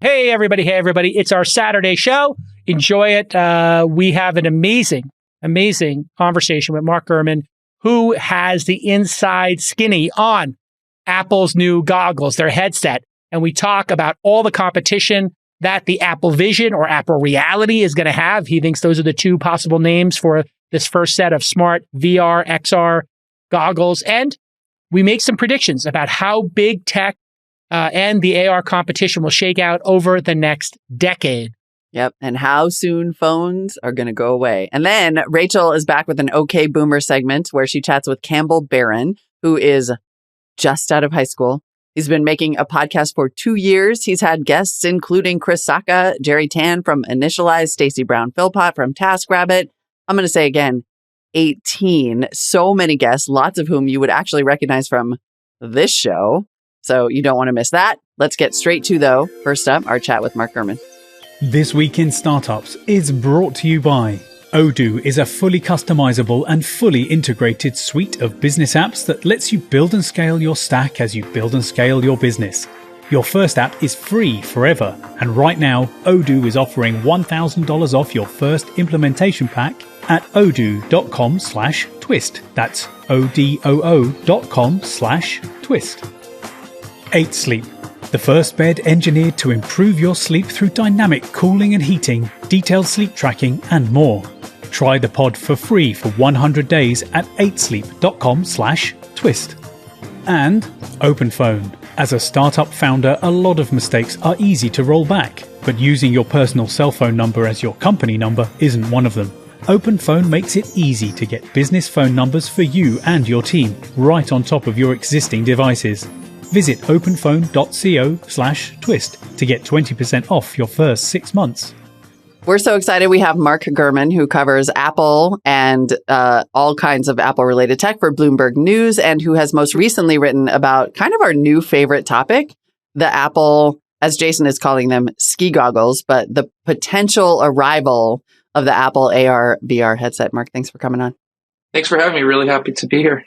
Hey, everybody. Hey, everybody. It's our Saturday show. Enjoy it. We have an amazing conversation with Mark Gurman, who has the inside skinny on Apple's new goggles, their headset. And we talk about all the competition that the Apple Vision or Apple Reality is going to have. He thinks those are the two possible names for this first set of smart VR, XR goggles. And we make some predictions about how big tech and the AR competition will shake out over the next decade. Yep. And how soon phones are going to go away. And then Rachel is back with an OK Boomer segment where she chats with Campbell Baron, who is just out of high school. He's been making a podcast for 2 years. He's had guests including Chris Sacca, Jerry Tan from Initialize, Stacey Brown-Philpott from TaskRabbit. I'm going to say again, 18. So many guests, lots of whom you would actually recognize from this show. So you don't want to miss that. Let's get straight to, though, first up, our chat with Mark Gurman. This Week in Startups is brought to you by Odoo is a fully customizable and fully integrated suite of business apps that lets you build and scale your stack as you build and scale your business. Your first app is free forever. And right now, Odoo is offering $1,000 off your first implementation pack at odoo.com/twist. That's odoo.com/twist. 8 Sleep, the first bed engineered to improve your sleep through dynamic cooling and heating, detailed sleep tracking, and more. Try the pod for free for 100 days at 8sleep.com/twist. And OpenPhone. As a startup founder, a lot of mistakes are easy to roll back, but using your personal cell phone number as your company number isn't one of them. OpenPhone makes it easy to get business phone numbers for you and your team right on top of your existing devices. Visit openphone.co/twist to get 20% off your first 6 months. We're so excited. We have Mark Gurman, who covers Apple and all kinds of Apple-related tech for Bloomberg News, and who has most recently written about kind of our new favorite topic, the Apple, as Jason is calling them, ski goggles, but the potential arrival of the Apple AR VR headset. Mark, thanks for coming on. Thanks for having me. Really happy to be here.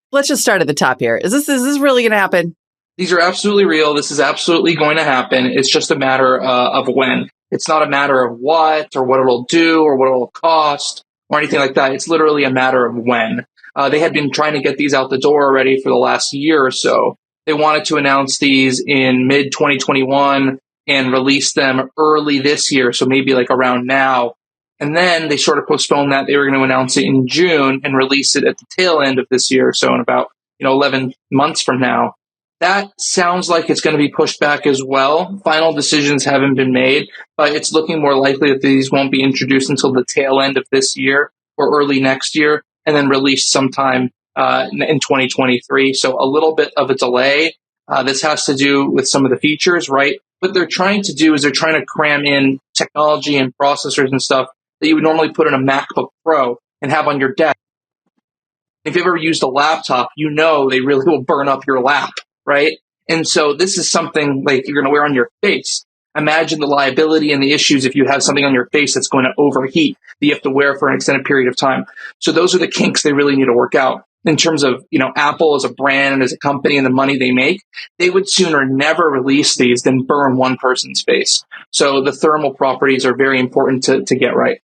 Let's just start at the top here. Is this really going to happen? These are absolutely real. This is absolutely going to happen. It's just a matter of when. It's not a matter of what or what it'll do or what it'll cost or anything like that. It's literally a matter of when. They had been trying to get these out the door already for the last year or so. They wanted to announce these in mid-2021 and release them early this year, so maybe like around now. And then they sort of postponed that. They were going to announce it in June and release it at the tail end of this year, so in about 11 months from now. That sounds like it's going to be pushed back as well. Final decisions haven't been made, but it's looking more likely that these won't be introduced until the tail end of this year or early next year, and then released sometime in 2023. So a little bit of a delay. This has to do with some of the features, right? What they're trying to do is they're trying to cram in technology and processors and stuff that you would normally put in a MacBook Pro and have on your desk. If you've ever used a laptop, you know they really will burn up your lap, right? And so this is something like you're going to wear on your face. Imagine the liability and the issues if you have something on your face that's going to overheat that you have to wear for an extended period of time. So those are the kinks they really need to work out. In terms of, Apple as a brand and as a company and the money they make, they would sooner never release these than burn one person's face. So the thermal properties are very important to get right.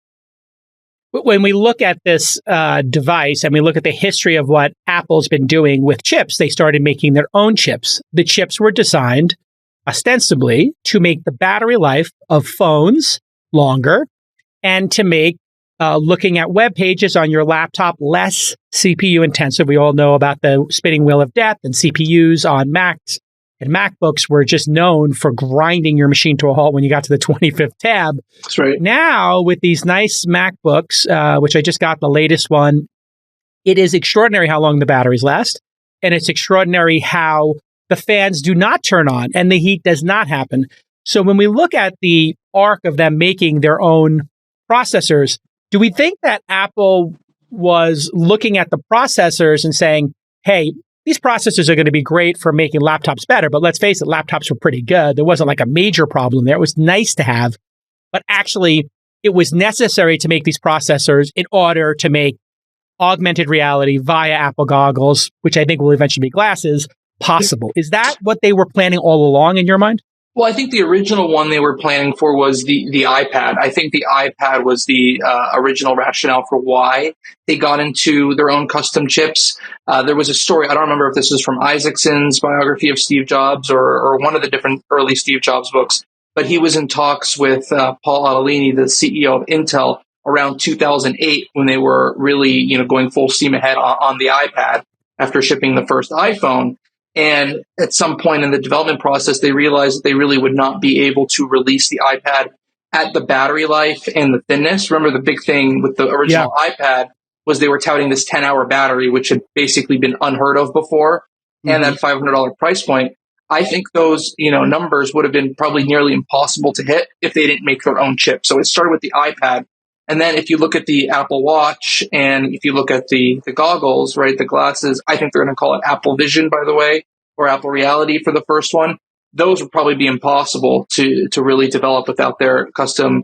When we look at this device and we look at the history of what Apple's been doing with chips, they started making their own chips. The chips were designed ostensibly to make the battery life of phones longer and to make looking at web pages on your laptop less CPU intensive. We all know about the spinning wheel of death, and CPUs on Macs and MacBooks were just known for grinding your machine to a halt when you got to the 25th tab. That's right. Now, with these nice MacBooks, which I just got the latest one, it is extraordinary how long the batteries last, and it's extraordinary how the fans do not turn on and the heat does not happen. So when we look at the arc of them making their own processors, do we think that Apple was looking at the processors and saying, hey, these processors are going to be great for making laptops better, but let's face it, laptops were pretty good. There wasn't like a major problem there. It was nice to have, but actually it was necessary to make these processors in order to make augmented reality via Apple goggles, which I think will eventually be glasses, possible. Is that what they were planning all along in your mind? Well, I think the original one they were planning for was the iPad. I think the iPad was the original rationale for why they got into their own custom chips. There was a story, I don't remember if this is from Isaacson's biography of Steve Jobs or one of the different early Steve Jobs books, but he was in talks with Paul Otellini, the CEO of Intel, around 2008 when they were really, going full steam ahead on the iPad after shipping the first iPhone. And at some point in the development process, they realized that they really would not be able to release the iPad at the battery life and the thinness. Remember, the big thing with the original iPad was they were touting this 10-hour battery, which had basically been unheard of before, and that $500 price point. I think those, numbers would have been probably nearly impossible to hit if they didn't make their own chip. So it started with the iPad. And then if you look at the Apple Watch and if you look at the goggles, right, the glasses, I think they're going to call it Apple Vision, by the way, or Apple Reality for the first one. Those would probably be impossible to really develop without their custom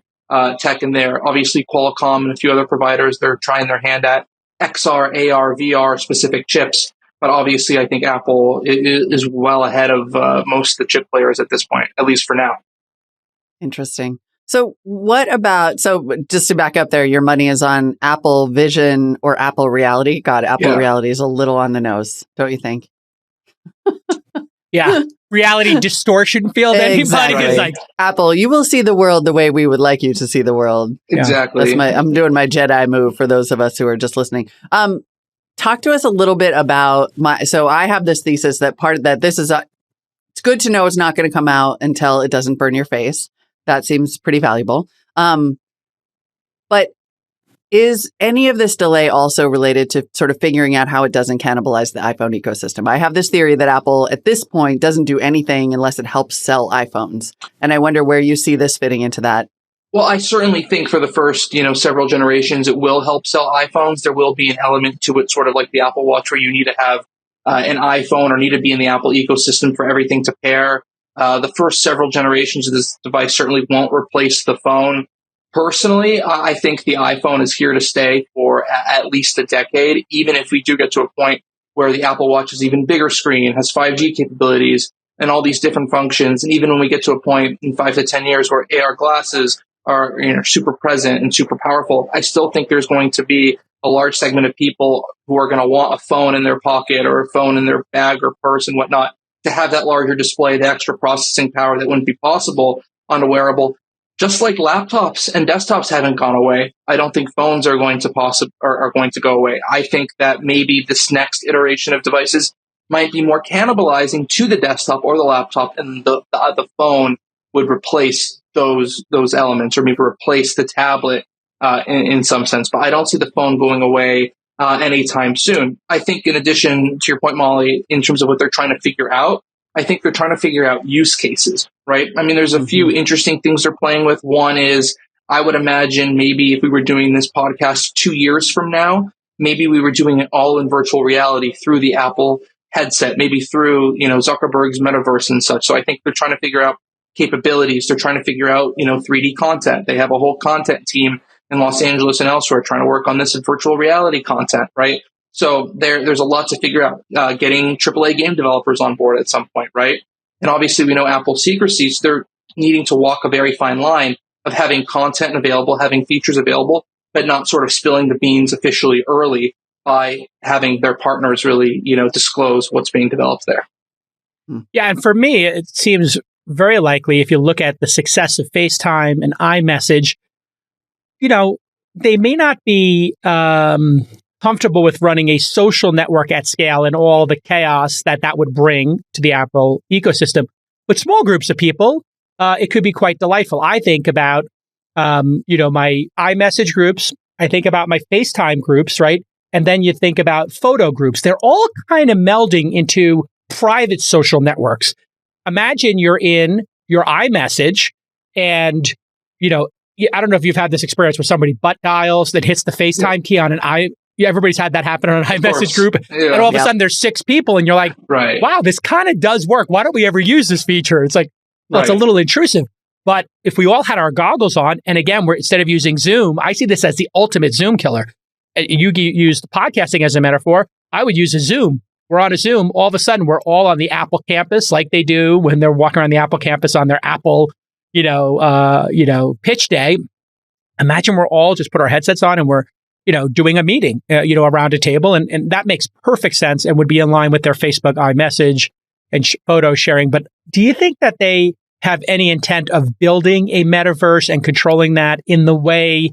tech in there. Obviously, Qualcomm and a few other providers, they're trying their hand at XR, AR, VR specific chips. But obviously, I think Apple is well ahead of most of the chip players at this point, at least for now. Interesting. So just to back up there, your money is on Apple Vision or Apple Reality. God, Apple Reality is a little on the nose, don't you think? Yeah. Reality distortion field. Exactly. Anybody is like, Apple, you will see the world the way we would like you to see the world. Exactly. I'm doing my Jedi move for those of us who are just listening. Talk to us a little bit about so I have this thesis that it's good to know it's not going to come out until it doesn't burn your face. That seems pretty valuable. But is any of this delay also related to sort of figuring out how it doesn't cannibalize the iPhone ecosystem? I have this theory that Apple at this point doesn't do anything unless it helps sell iPhones. And I wonder where you see this fitting into that. Well, I certainly think for the first, several generations, it will help sell iPhones. There will be an element to it, sort of like the Apple Watch, where you need to have an iPhone or need to be in the Apple ecosystem for everything to pair. The first several generations of this device certainly won't replace the phone. Personally, I think the iPhone is here to stay for at least a decade, even if we do get to a point where the Apple Watch is even bigger screen, has 5G capabilities, and all these different functions. And even when we get to a point in 5 to 10 years where AR glasses are super present and super powerful, I still think there's going to be a large segment of people who are going to want a phone in their pocket or a phone in their bag or purse and whatnot to have that larger display, the extra processing power that wouldn't be possible on a wearable. Just like laptops and desktops haven't gone away, I don't think phones are going to are going to go away. I think that maybe this next iteration of devices might be more cannibalizing to the desktop or the laptop, and the phone would replace those elements, or maybe replace the tablet in some sense. But I don't see the phone going away anytime soon. I think, in addition to your point, Molly, in terms of what they're trying to figure out, I think they're trying to figure out use cases, right? I mean, there's a few interesting things they're playing with. One is, I would imagine maybe if we were doing this podcast 2 years from now, maybe we were doing it all in virtual reality through the Apple headset, maybe through, Zuckerberg's metaverse and such. So I think they're trying to figure out capabilities. They're trying to figure out, 3D content. They have a whole content team in Los Angeles and elsewhere trying to work on this in virtual reality content, right? So there's a lot to figure out, getting AAA game developers on board at some point, right? And obviously we know Apple's secrecy, so they're needing to walk a very fine line of having content available, having features available, but not sort of spilling the beans officially early by having their partners really, disclose what's being developed there. Yeah, and for me, it seems very likely if you look at the success of FaceTime and iMessage, they may not be comfortable with running a social network at scale and all the chaos that would bring to the Apple ecosystem. But small groups of people, it could be quite delightful. I think about, my iMessage groups. I think about my FaceTime groups, right? And then you think about photo groups. They're all kind of melding into private social networks. Imagine you're in your iMessage and, I don't know if you've had this experience where somebody butt dials that hits the FaceTime key on an everybody's had that happen on an iMessage group. Yeah. And all of a sudden there's 6 people and you're like, right, wow, this kind of does work. Why don't we ever use this feature? It's like, well, It's a little intrusive. But if we all had our goggles on, and again, instead of using Zoom, I see this as the ultimate Zoom killer. You used podcasting as a metaphor. I would use a Zoom. we're on a Zoom. All of a sudden, we're all on the Apple campus, like they do when they're walking around the Apple campus on their Apple, pitch day. Imagine we're all just put our headsets on and we're, doing a meeting, around a table. And that makes perfect sense and would be in line with their Facebook iMessage and photo sharing. But do you think that they have any intent of building a metaverse and controlling that in the way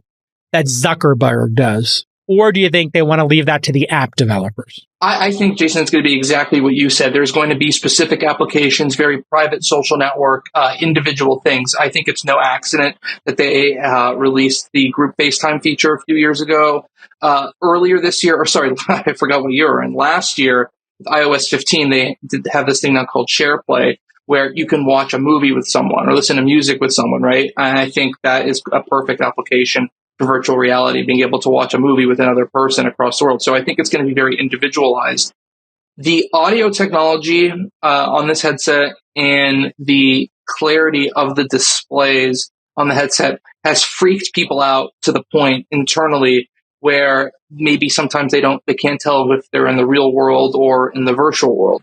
that Zuckerberg does? Or do you think they want to leave that to the app developers? I think, Jason, it's going to be exactly what you said. There's going to be specific applications, very private social network, individual things. I think it's no accident that they released the group FaceTime feature a few years ago. Earlier this year, I forgot what year we're in. Last year, with iOS 15, they did have this thing now called SharePlay, where you can watch a movie with someone or listen to music with someone, right? And I think that is a perfect application for virtual reality, being able to watch a movie with another person across the world. So I think it's going to be very individualized. The audio technology on this headset and the clarity of the displays on the headset has freaked people out to the point internally where maybe sometimes they can't tell if they're in the real world or in the virtual world.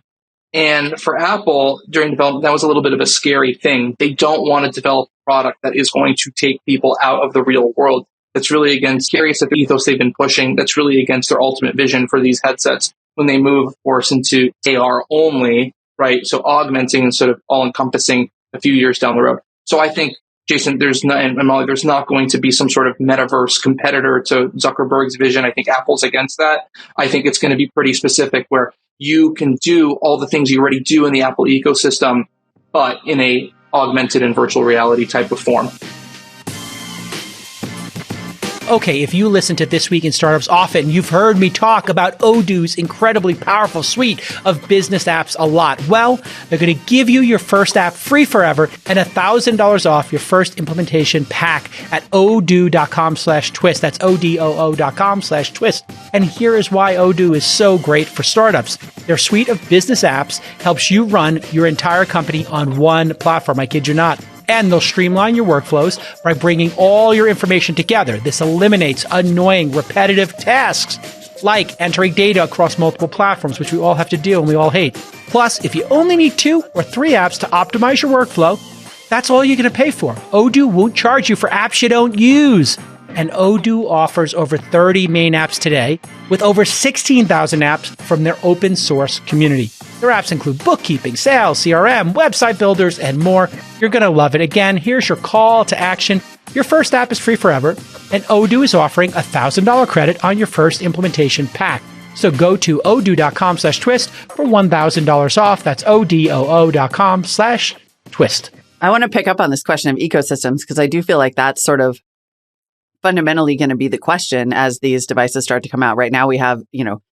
And for Apple, during development, that was a little bit of a scary thing. They don't want to develop a product that is going to take people out of the real world. That's really against the ethos they've been pushing. That's really against their ultimate vision for these headsets when they move, of course, into AR only, right? So augmenting instead of all-encompassing a few years down the road. So I think, Jason, there's not going to be some sort of metaverse competitor to Zuckerberg's vision. I think Apple's against that. I think it's going to be pretty specific where you can do all the things you already do in the Apple ecosystem, but in a augmented and virtual reality type of form. Okay, if you listen to This Week in Startups often, you've heard me talk about Odoo's incredibly powerful suite of business apps a lot. Well, they're going to give you your first app free forever and $1,000 off your first implementation pack at odoo.com/twist. That's odoo.com/twist. And here is why Odoo is so great for startups. Their suite of business apps helps you run your entire company on one platform. I kid you not. And they'll streamline your workflows by bringing all your information together. This eliminates annoying, repetitive tasks like entering data across multiple platforms, which we all have to do and we all hate. Plus, if you only need 2 or 3 apps to optimize your workflow, that's all you're going to pay for. Odoo won't charge you for apps you don't use. And Odoo offers over 30 main apps today with over 16,000 apps from their open source community. Their apps include bookkeeping, sales, CRM, website builders, and more. You're going to love it. Again, here's your call to action. Your first app is free forever, and Odoo is offering $1,000 credit on your first implementation pack. So go to odoo.com/twist for $1,000 off. That's odoo.com/twist. I want to pick up on this question of ecosystems because I do feel like that's sort of fundamentally going to be the question as these devices start to come out. Right now we have,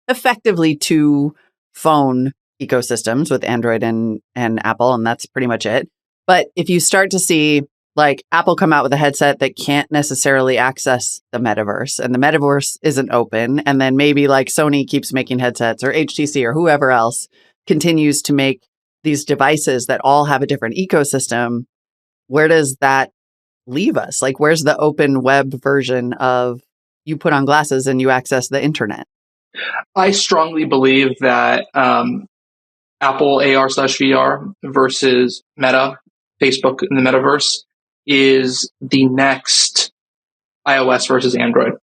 effectively 2 phone ecosystems with Android and Apple, and that's pretty much it. But if you start to see like Apple come out with a headset that can't necessarily access the metaverse and the metaverse isn't open, and then maybe like Sony keeps making headsets or HTC or whoever else continues to make these devices that all have a different ecosystem, where does that leave us? Like, where's the open web version of you put on glasses and you access the internet? I strongly believe that Apple AR/VR versus Meta, Facebook in the metaverse, is the next iOS versus Android.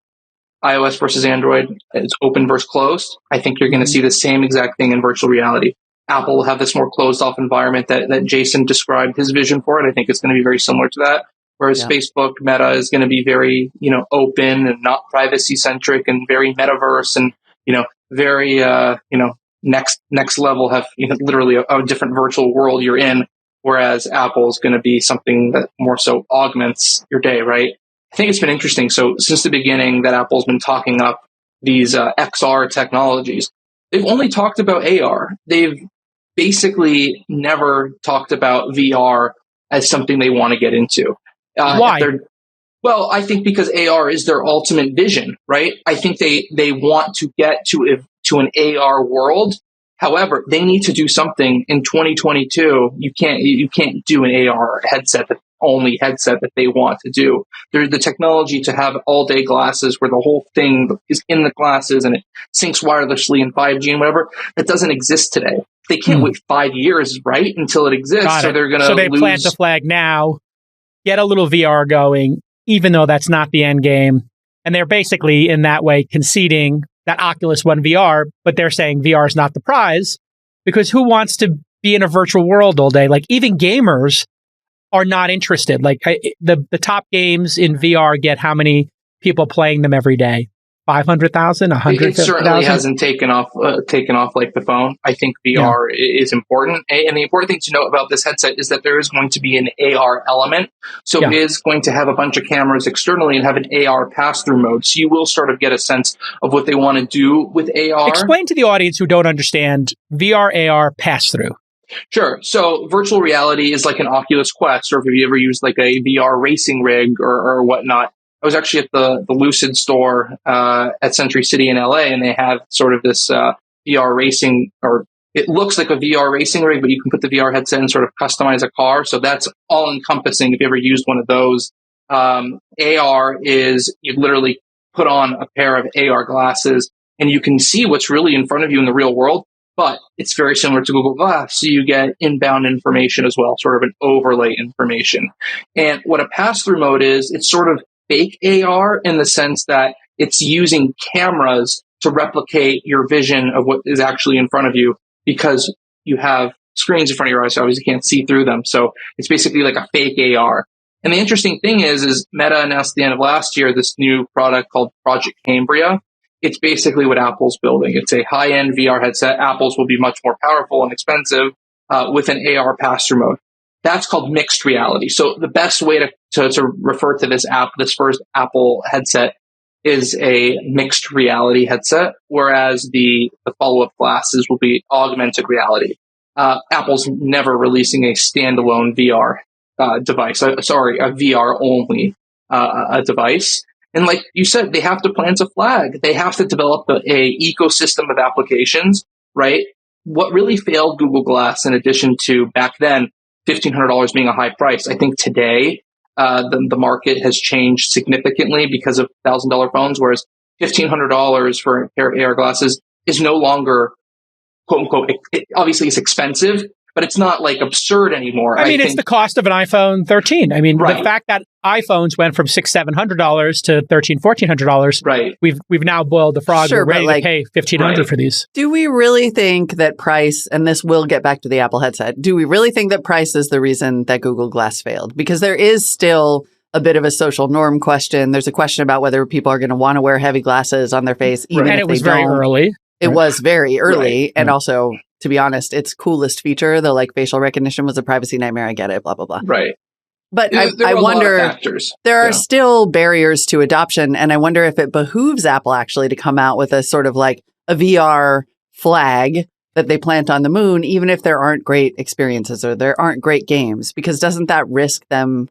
iOS versus Android, it's open versus closed. I think you're going to see the same exact thing in virtual reality. Apple will have this more closed off environment that Jason described his vision for it. I think it's going to be very similar to that. Whereas Facebook, Meta is going to be very, open and not privacy centric and very metaverse and, very, next level, have literally a different virtual world you're in. Whereas Apple is going to be something that more so augments your day, right? I think it's been interesting. So since the beginning that Apple's been talking up these XR technologies, they've only talked about AR. They've basically never talked about VR as something they want to get into. Why? Well, I think because AR is their ultimate vision, right? I think they want to get to an AR world. However, they need to do something in 2022. You can't do an AR headset that only headset that they want to do. There's the technology to have all-day glasses where the whole thing is in the glasses and it syncs wirelessly in 5G and whatever. That doesn't exist today. They can't wait 5 years, right, until it exists, or they're going to So they plant the flag now, get a little VR going, even though that's not the end game. And they're basically, in that way, conceding that Oculus won VR, but they're saying VR is not the prize, because who wants to be in a virtual world all day? Like, even gamers are not interested. Like, the top games in VR get how many people playing them every day? 500,000, 150,000? It certainly hasn't taken off like the phone. I think VR is important. And the important thing to note about this headset is that there is going to be an AR element. So it is going to have a bunch of cameras externally and have an AR pass-through mode. So you will sort of get a sense of what they want to do with AR. Explain to the audience who don't understand VR, AR, pass-through. Sure. So virtual reality is like an Oculus Quest, or if you ever used like a VR racing rig or whatnot. I was actually at the Lucid store at Century City in LA, and they have sort of this VR racing, or it looks like a VR racing rig, but you can put the VR headset and sort of customize a car. So that's all encompassing if you ever used one of those. AR is you literally put on a pair of AR glasses and you can see what's really in front of you in the real world, but it's very similar to Google Glass. So you get inbound information as well, sort of an overlay information. And what a pass-through mode is, it's sort of fake AR in the sense that it's using cameras to replicate your vision of what is actually in front of you, because you have screens in front of your eyes, so obviously you can't see through them. So it's basically like a fake AR. And the interesting thing is Meta announced at the end of last year this new product called Project Cambria. It's basically what Apple's building. It's a high-end VR headset. Apple's will be much more powerful and expensive with an AR pass-through mode. That's called mixed reality. So the best way to refer to this first Apple headset is a mixed reality headset, whereas the follow-up glasses will be augmented reality. Apple's never releasing a standalone VR device. A VR-only device. And like you said, they have to plant a flag. They have to develop a ecosystem of applications, right? What really failed Google Glass, in addition to back then, $1,500 being a high price. I think today the market has changed significantly because of $1,000 phones, whereas $1,500 for a pair of AR glasses is no longer, quote unquote, obviously it's expensive, but it's not like absurd anymore. I mean, it's the cost of an iPhone 13. I mean, the fact that iPhones went from $600-$700 to $1,300-$1,400. Right. We've now boiled the frog. Sure, we're ready to pay $1,500 for these. Do we really think that price, and this will get back to the Apple headset, do we really think that price is the reason that Google Glass failed? Because there is still a bit of a social norm question. There's a question about whether people are going to want to wear heavy glasses on their face, even if and they it was don't. very early. It was very early, and also, to be honest, its coolest feature, the like facial recognition, was a privacy nightmare. I get it, blah, blah, blah. Right. But there I wonder, there are Yeah. still barriers to adoption, and I wonder if it behooves Apple actually to come out with a sort of like a VR flag that they plant on the moon, even if there aren't great experiences or there aren't great games, because doesn't that risk them,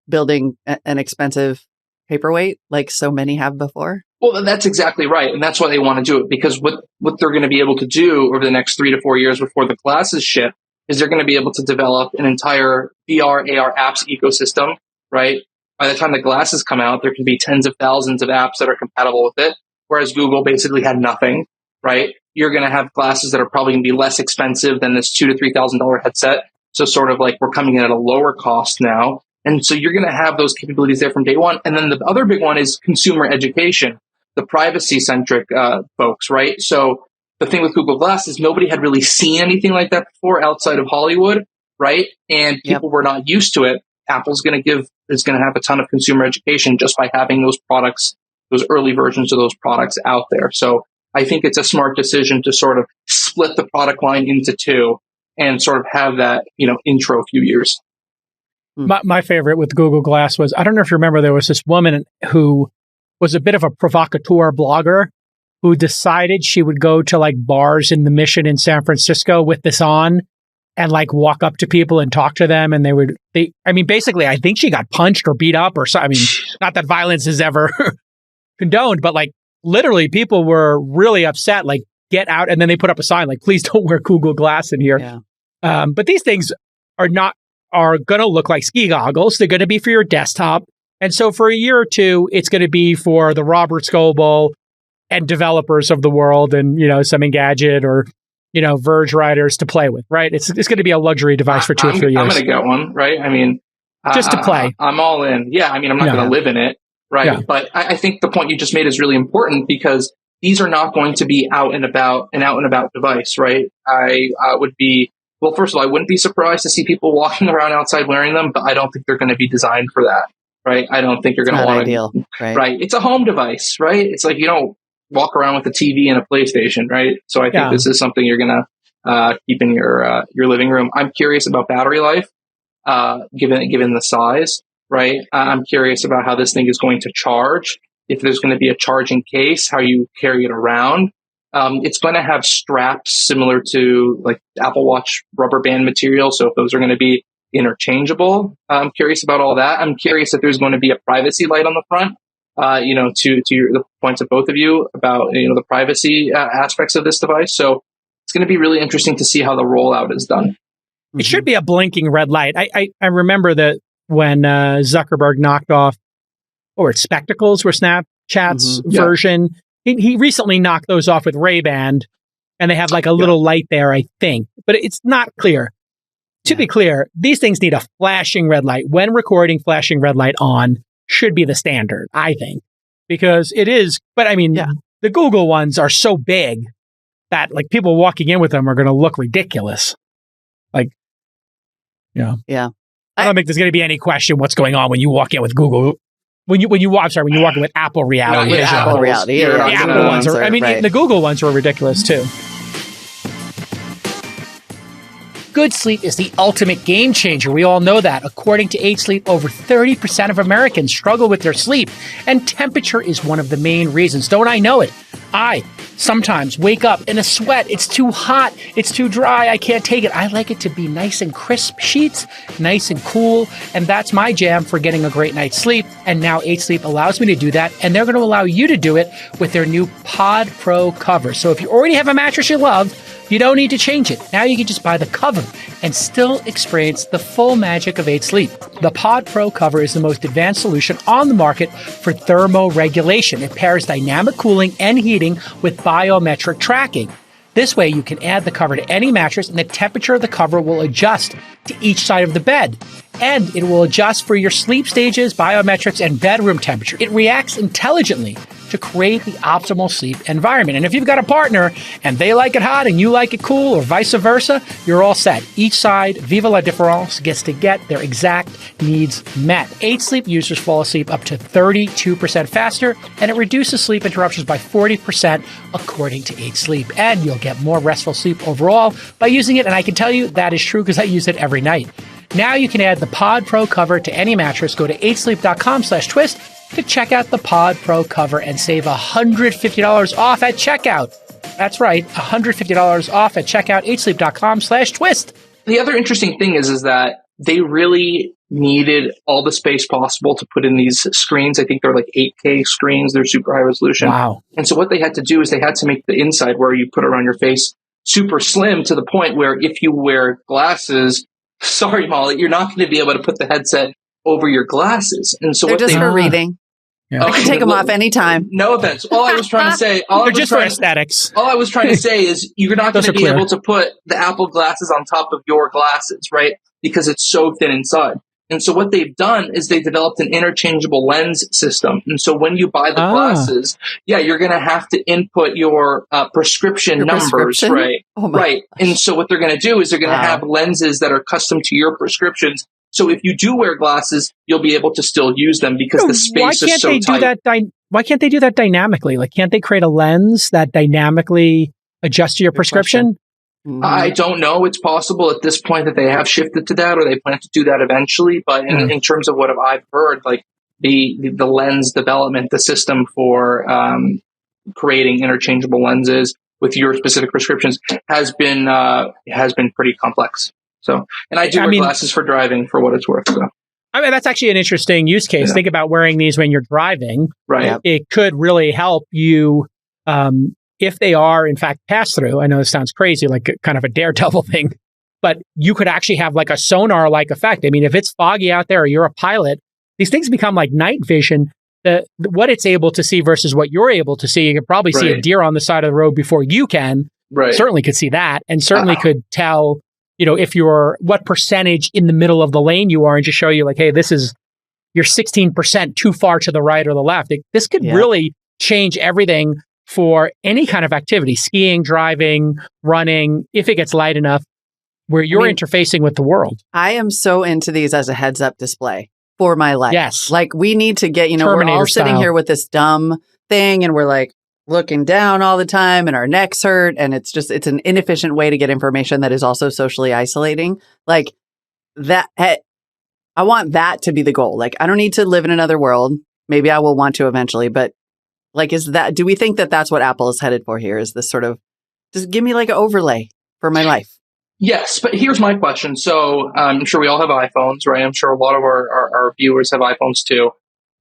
building an expensive paperweight like so many have before? Well, that's exactly right. And that's why they want to do it, because what they're going to be able to do over the next 3 to 4 years before the glasses ship is they're going to be able to develop an entire VR, AR apps ecosystem, right? By the time the glasses come out, there can be tens of thousands of apps that are compatible with it, whereas Google basically had nothing, right? You're going to have glasses that are probably going to be less expensive than this $2,000 to $3,000 headset. So sort of like we're coming in at a lower cost now. And so you're going to have those capabilities there from day one. And then the other big one is consumer education, the privacy-centric folks, right? So the thing with Google Glass is nobody had really seen anything like that before outside of Hollywood, right? And people were not used to it. Apple's going to have a ton of consumer education just by having those products, those early versions of those products out there. So I think it's a smart decision to sort of split the product line into two and sort of have that, intro few years. My favorite with Google Glass was, I don't know if you remember, there was this woman who was a bit of a provocateur blogger who decided she would go to like bars in the Mission in San Francisco with this on and like walk up to people and talk to them. And basically, I think she got punched or beat up or something. I mean, not that violence is ever condoned, but like literally people were really upset, like get out. And then they put up a sign like, please don't wear Google Glass in here. Yeah. But these things are are going to look like ski goggles. They're going to be for your desktop. And so for a year or two, it's going to be for the Robert Scoble and developers of the world and, some Engadget or, Verge writers to play with, right? It's going to be a luxury device for 2 or 3 years. I'm going to get one, right? I mean, just to play. I'm all in. Yeah. I mean, I'm not going to live in it, right? Yeah. But I think the point you just made is really important because these are not going to be an out and about device, right? I would be, well, first of all, I wouldn't be surprised to see people walking around outside wearing them, but I don't think they're going to be designed for that, right? I don't think you're going to want to, right? It's a home device, right? It's like you don't walk around with a TV and a PlayStation, right? So I think this is something you're going to keep in your living room. I'm curious about battery life, given the size, right? I'm curious about how this thing is going to charge. If there's going to be a charging case, how you carry it around. It's going to have straps similar to like Apple Watch rubber band material. So if those are going to be interchangeable, I'm curious about all that. I'm curious if there's going to be a privacy light on the front. To the points of both of you about the privacy aspects of this device. So it's going to be really interesting to see how the rollout is done. It should be a blinking red light. I remember that when Zuckerberg knocked off, spectacles were Snapchat's version. He recently knocked those off with Ray-Ban, and they have like a little light there, I think. But it's not clear. To be clear, these things need a flashing red light. When recording, flashing red light on should be the standard, I think. Because it is, but I mean, the Google ones are so big that like people walking in with them are going to look ridiculous. Like, Yeah. I don't think there's going to be any question what's going on when you walk in with Google. When you walk in with Apple Reality. With Apple Reality. The Apple ones are, even the Google ones are ridiculous too. Good sleep is the ultimate game changer. We all know that. According to 8 Sleep, over 30% of Americans struggle with their sleep, and temperature is one of the main reasons. Don't I know it? I sometimes wake up in a sweat. It's too hot. It's too dry. I can't take it. I like it to be nice and crisp sheets, nice and cool, and that's my jam for getting a great night's sleep. And now 8 Sleep allows me to do that, and they're going to allow you to do it with their new Pod Pro cover. So if you already have a mattress you love, you don't need to change it. Now you can just buy the cover and still experience the full magic of 8 Sleep. The Pod Pro cover is the most advanced solution on the market for thermoregulation. It pairs dynamic cooling and heating with biometric tracking. This way you can add the cover to any mattress and the temperature of the cover will adjust to each side of the bed. And it will adjust for your sleep stages, biometrics, and bedroom temperature. It reacts intelligently to create the optimal sleep environment. And if you've got a partner and they like it hot and you like it cool or vice versa, you're all set. Each side, Viva la Différence, gets to get their exact needs met. 8 Sleep users fall asleep up to 32% faster, and it reduces sleep interruptions by 40% according to 8 Sleep. And you'll get more restful sleep overall by using it. And I can tell you that is true because I use it every night. Now you can add the Pod Pro cover to any mattress. Go to 8sleep.com/twist to check out the Pod Pro cover and save $150 off at checkout. That's right, $150 off at checkout, 8sleep.com/twist. The other interesting thing is that they really needed all the space possible to put in these screens. I think they're like 8K screens. They're super high resolution. Wow. And so what they had to do is they had to make the inside where you put it on your face super slim to the point where if you wear glasses, sorry, Molly, you're not going to be able to put the headset over your glasses. And so they're just for reading. Yeah. I can take them off anytime. No offense. All I was trying to say, they're just for aesthetics. All I was trying to say is you're not going to be able to put the Apple glasses on top of your glasses, right? Because it's so thin inside. And so what they've done is they developed an interchangeable lens system. And so when you buy the glasses, you're going to have to input your prescription numbers, right? Right. And so what they're going to do is they're going to have lenses that are custom to your prescriptions. So if you do wear glasses, you'll be able to still use them because the space is so tight. Why can't they do that dynamically? Like, can't they create a lens that dynamically adjusts to your prescription? I don't know. It's possible at this point that they have shifted to that or they plan to do that eventually. But in terms of what I've heard, like the lens development, the system for creating interchangeable lenses with your specific prescriptions has been pretty complex. So, and I do wear glasses for driving for what it's worth. So. I mean, that's actually an interesting use case. Yeah. Think about wearing these when you're driving. Right. It could really help you if they are, in fact, pass-through. I know this sounds crazy, like kind of a daredevil thing, but you could actually have like a sonar-like effect. I mean, if it's foggy out there or you're a pilot, these things become like night vision. What it's able to see versus what you're able to see. You could probably see a deer on the side of the road before you can. Right. Certainly could see that, and certainly could tell, if you're what percentage in the middle of the lane you are, and just show you like, hey, this is you're 16% too far to the right or the left. This could really change everything for any kind of activity, skiing, driving, running, if it gets light enough, where you're interfacing with the world. I am so into these as a heads-up display for my life. Yes. Like we need to get, Terminator we're all sitting style. here with this dumb thing and we're like looking down all the time and our necks hurt. And it's an inefficient way to get information that is also socially isolating. Like that, I want that to be the goal. Like I don't need to live in another world. Maybe I will want to eventually, but like, do we think that that's what Apple is headed for here? Is this sort of, just give me like an overlay for my life? Yes, but here's my question. So I'm sure we all have iPhones, right? I'm sure a lot of our viewers have iPhones too.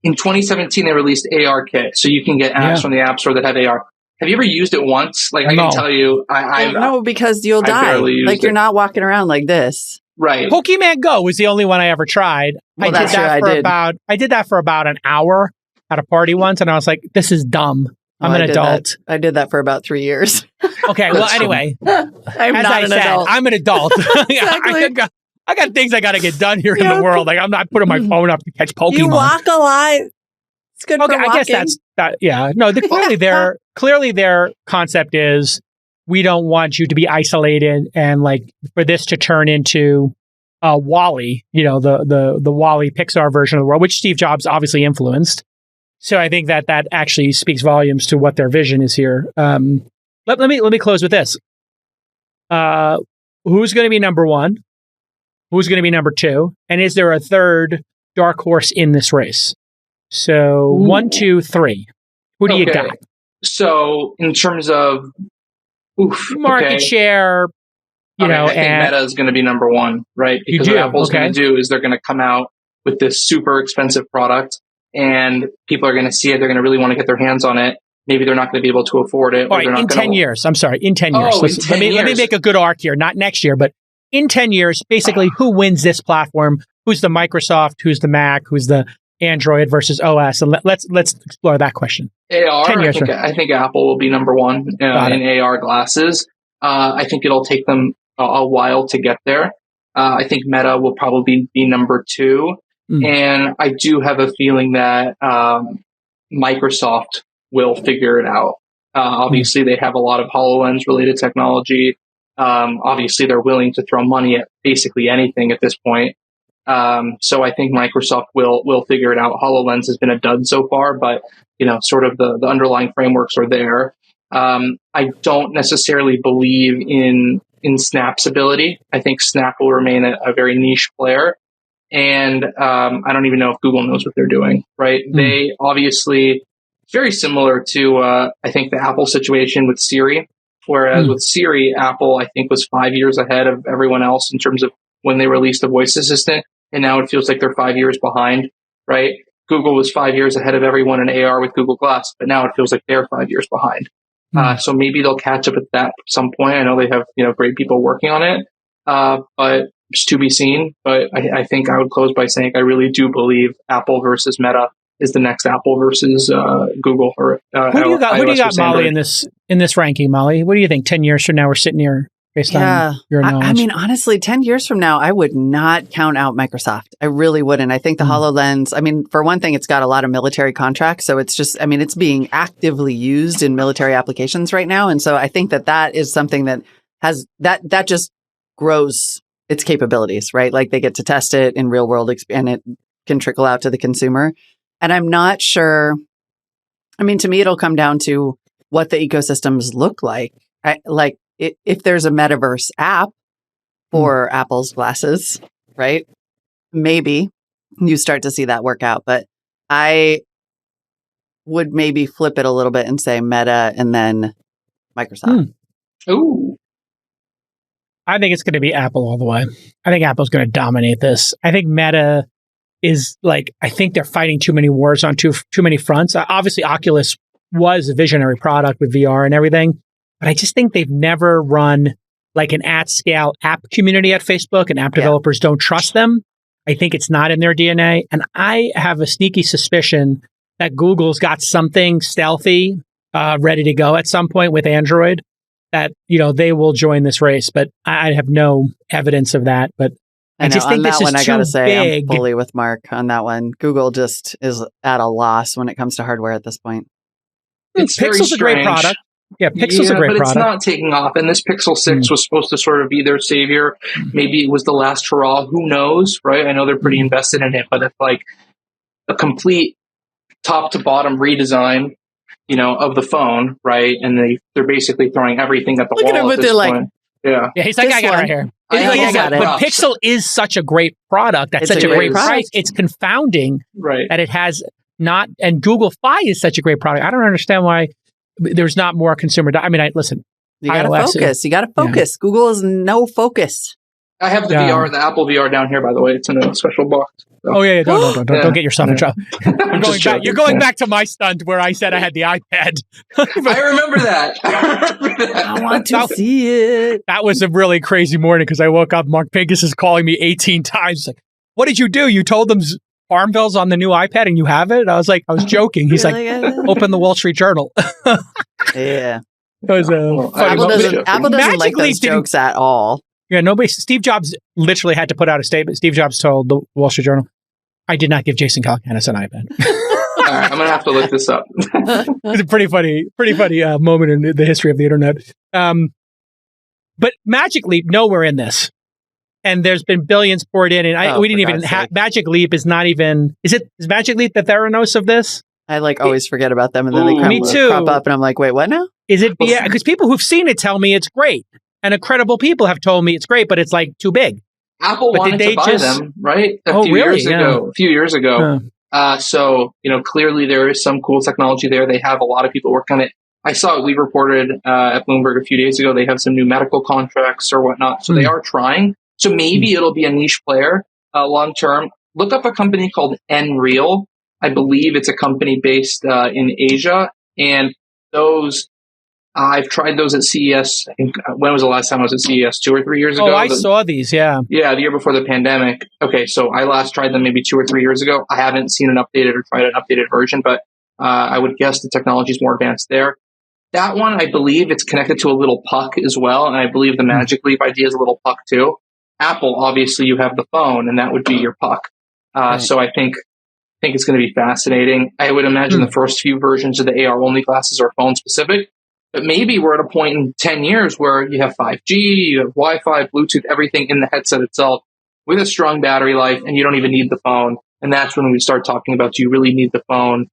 In 2017, they released ARKit, so you can get apps from the App Store that have AR. Have you ever used it once? Like I can tell you, no, because you'll die. Like you're not walking around like this. Right. Pokemon Go was the only one I ever tried. Well, I did that for about an hour at a party once, and I was like, this is dumb. I'm an adult. I did that for about 3 years. Okay. Well, anyway, I'm not an adult. I'm an adult. Exactly. I got things I got to get done here in the world. Like I'm not putting my phone up to catch Pokemon. You walk a lot. It's good for walking. I guess that's that. Yeah. No. Clearly their concept is we don't want you to be isolated, and like for this to turn into WALL-E, the WALL-E Pixar version of the world, which Steve Jobs obviously influenced. So I think that actually speaks volumes to what their vision is here. Let me close with this. Who's going to be number one? Who's going to be number two? And is there a third dark horse in this race? So 1, 2, 3. Who do you got? So in terms of market share, I think Meta is going to be number one, right? Because what Apple's going to do is they're going to come out with this super expensive product, and people are going to see it. They're going to really want to get their hands on it. Maybe they're not going to be able to afford it. All right, in 10 years. I'm sorry, in 10 years. Let me make a good arc here, not next year, but in 10 years, basically, who wins this platform? Who's the Microsoft? Who's the Mac? Who's the Android versus OS? And let's explore that question. AR, I think Apple will be number one in AR glasses. I think it'll take them a while to get there. I think Meta will probably be number two. And I do have a feeling that Microsoft will figure it out. Obviously, they have a lot of HoloLens-related technology. Obviously, they're willing to throw money at basically anything at this point. So I think Microsoft will figure it out. HoloLens has been a dud so far, but sort of the underlying frameworks are there. I don't necessarily believe in Snap's ability. I think Snap will remain a very niche player. And I don't even know if Google knows what they're doing, right? They obviously, very similar to, I think, the Apple situation with Siri. Whereas with Siri, Apple, I think, was 5 years ahead of everyone else in terms of when they released the voice assistant. And now it feels like they're 5 years behind, right? Google was 5 years ahead of everyone in AR with Google Glass, but now it feels like they're 5 years behind. So maybe they'll catch up at that at some point. I know they have, great people working on it, but it's to be seen. But I think I would close by saying I really do believe Apple versus Meta is the next Apple versus Google. Or who do you got, Molly, in this ranking? Molly, what do you think? 10 years from now, we're sitting here based on your knowledge. I mean, honestly, 10 years from now, I would not count out Microsoft. I really wouldn't. I think the HoloLens, I mean, for one thing, it's got a lot of military contracts. So it's just, I mean, it's being actively used in military applications right now. And so I think that is something that has, that just grows its capabilities, right? Like they get to test it in real world and it can trickle out to the consumer. And I'm not sure, I mean, to me, it'll come down to what the ecosystems look like. If there's a metaverse app for Apple's glasses, right? Maybe you start to see that work out. But I would maybe flip it a little bit and say Meta and then Microsoft. Ooh. I think it's going to be Apple all the way. I think Apple's going to dominate this. I think Meta is I think they're fighting too many wars on too many fronts. Obviously, Oculus was a visionary product with VR and everything. But I just think they've never run like an at-scale app community at Facebook, and app developers don't trust them. I think it's not in their DNA. And I have a sneaky suspicion that Google's got something stealthy ready to go at some point with Android that, they will join this race. But I have no evidence of that. But I just think this is too I gotta say, big. I'm fully with Mark on that one. Google just is at a loss when it comes to hardware at this point. It's Pixel's a great product. Yeah, Pixel's a great but product. It's not taking off. And this Pixel 6 was supposed to sort of be their savior. Maybe it was the last hurrah. Who knows, right? I know they're pretty invested in it, but it's like a complete top to bottom redesign, of the phone, right? And they're basically throwing everything at the wall. Look at him with their point. Yeah, he's like, I got it right here. I got it. But Pixel is such a great product. That's such a great price. It's confounding that it has not, and Google Fi is such a great product. I don't understand why there's not more consumer. Listen. You got to focus. You got to focus. Yeah. Google is no focus. I have the VR, the Apple VR down here, by the way. It's in a special box. So. Oh, yeah. Don't get yourself in trouble. You're going back to my stunt where I said I had the iPad. I remember that. I want to see it. That was a really crazy morning because I woke up. Mark Pincus is calling me 18 times. Like, what did you do? You told them Farmville's on the new iPad and you have it? I was like, I was joking. He's like, open the Wall Street Journal. Yeah. It was Apple doesn't like those jokes at all. Yeah, Steve Jobs literally had to put out a statement. Steve Jobs told the Wall Street Journal, I did not give Jason Calacanis an iPad. All right, I'm going to have to look this up. It's a pretty funny moment in the history of the internet. But Magic Leap, nowhere in this. And there's been billions poured in. And we didn't even have Magic Leap is not even, is Magic Leap the Theranos of this? I always forget about them. And then they crop up and I'm like, wait, what now? Is it? Yeah, because people who've seen it tell me it's great. And credible people have told me it's great, but it's like too big. Apple wanted to buy them, right? A few years ago. So, clearly there is some cool technology there. They have a lot of people working on it. I saw we reported at Bloomberg a few days ago, they have some new medical contracts or whatnot. So they are trying. So maybe it'll be a niche player long term. Look up a company called Nreal. I believe it's a company based in Asia. And those... I've tried those at CES. I think, when was the last time I was at CES? 2 or 3 years ago? Oh, I saw these, yeah. Yeah, the year before the pandemic. Okay, so I last tried them maybe 2 or 3 years ago. I haven't seen an updated or tried an updated version, but I would guess the technology is more advanced there. That one, I believe it's connected to a little puck as well, and I believe the Magic Leap idea is a little puck too. Apple, obviously, you have the phone, and that would be your puck. So I think it's going to be fascinating. I would imagine the first few versions of the AR-only glasses are phone-specific. But maybe we're at a point in 10 years where you have 5G, you have Wi-Fi, Bluetooth, everything in the headset itself with a strong battery life, and you don't even need the phone. And that's when we start talking about, do you really need the phone?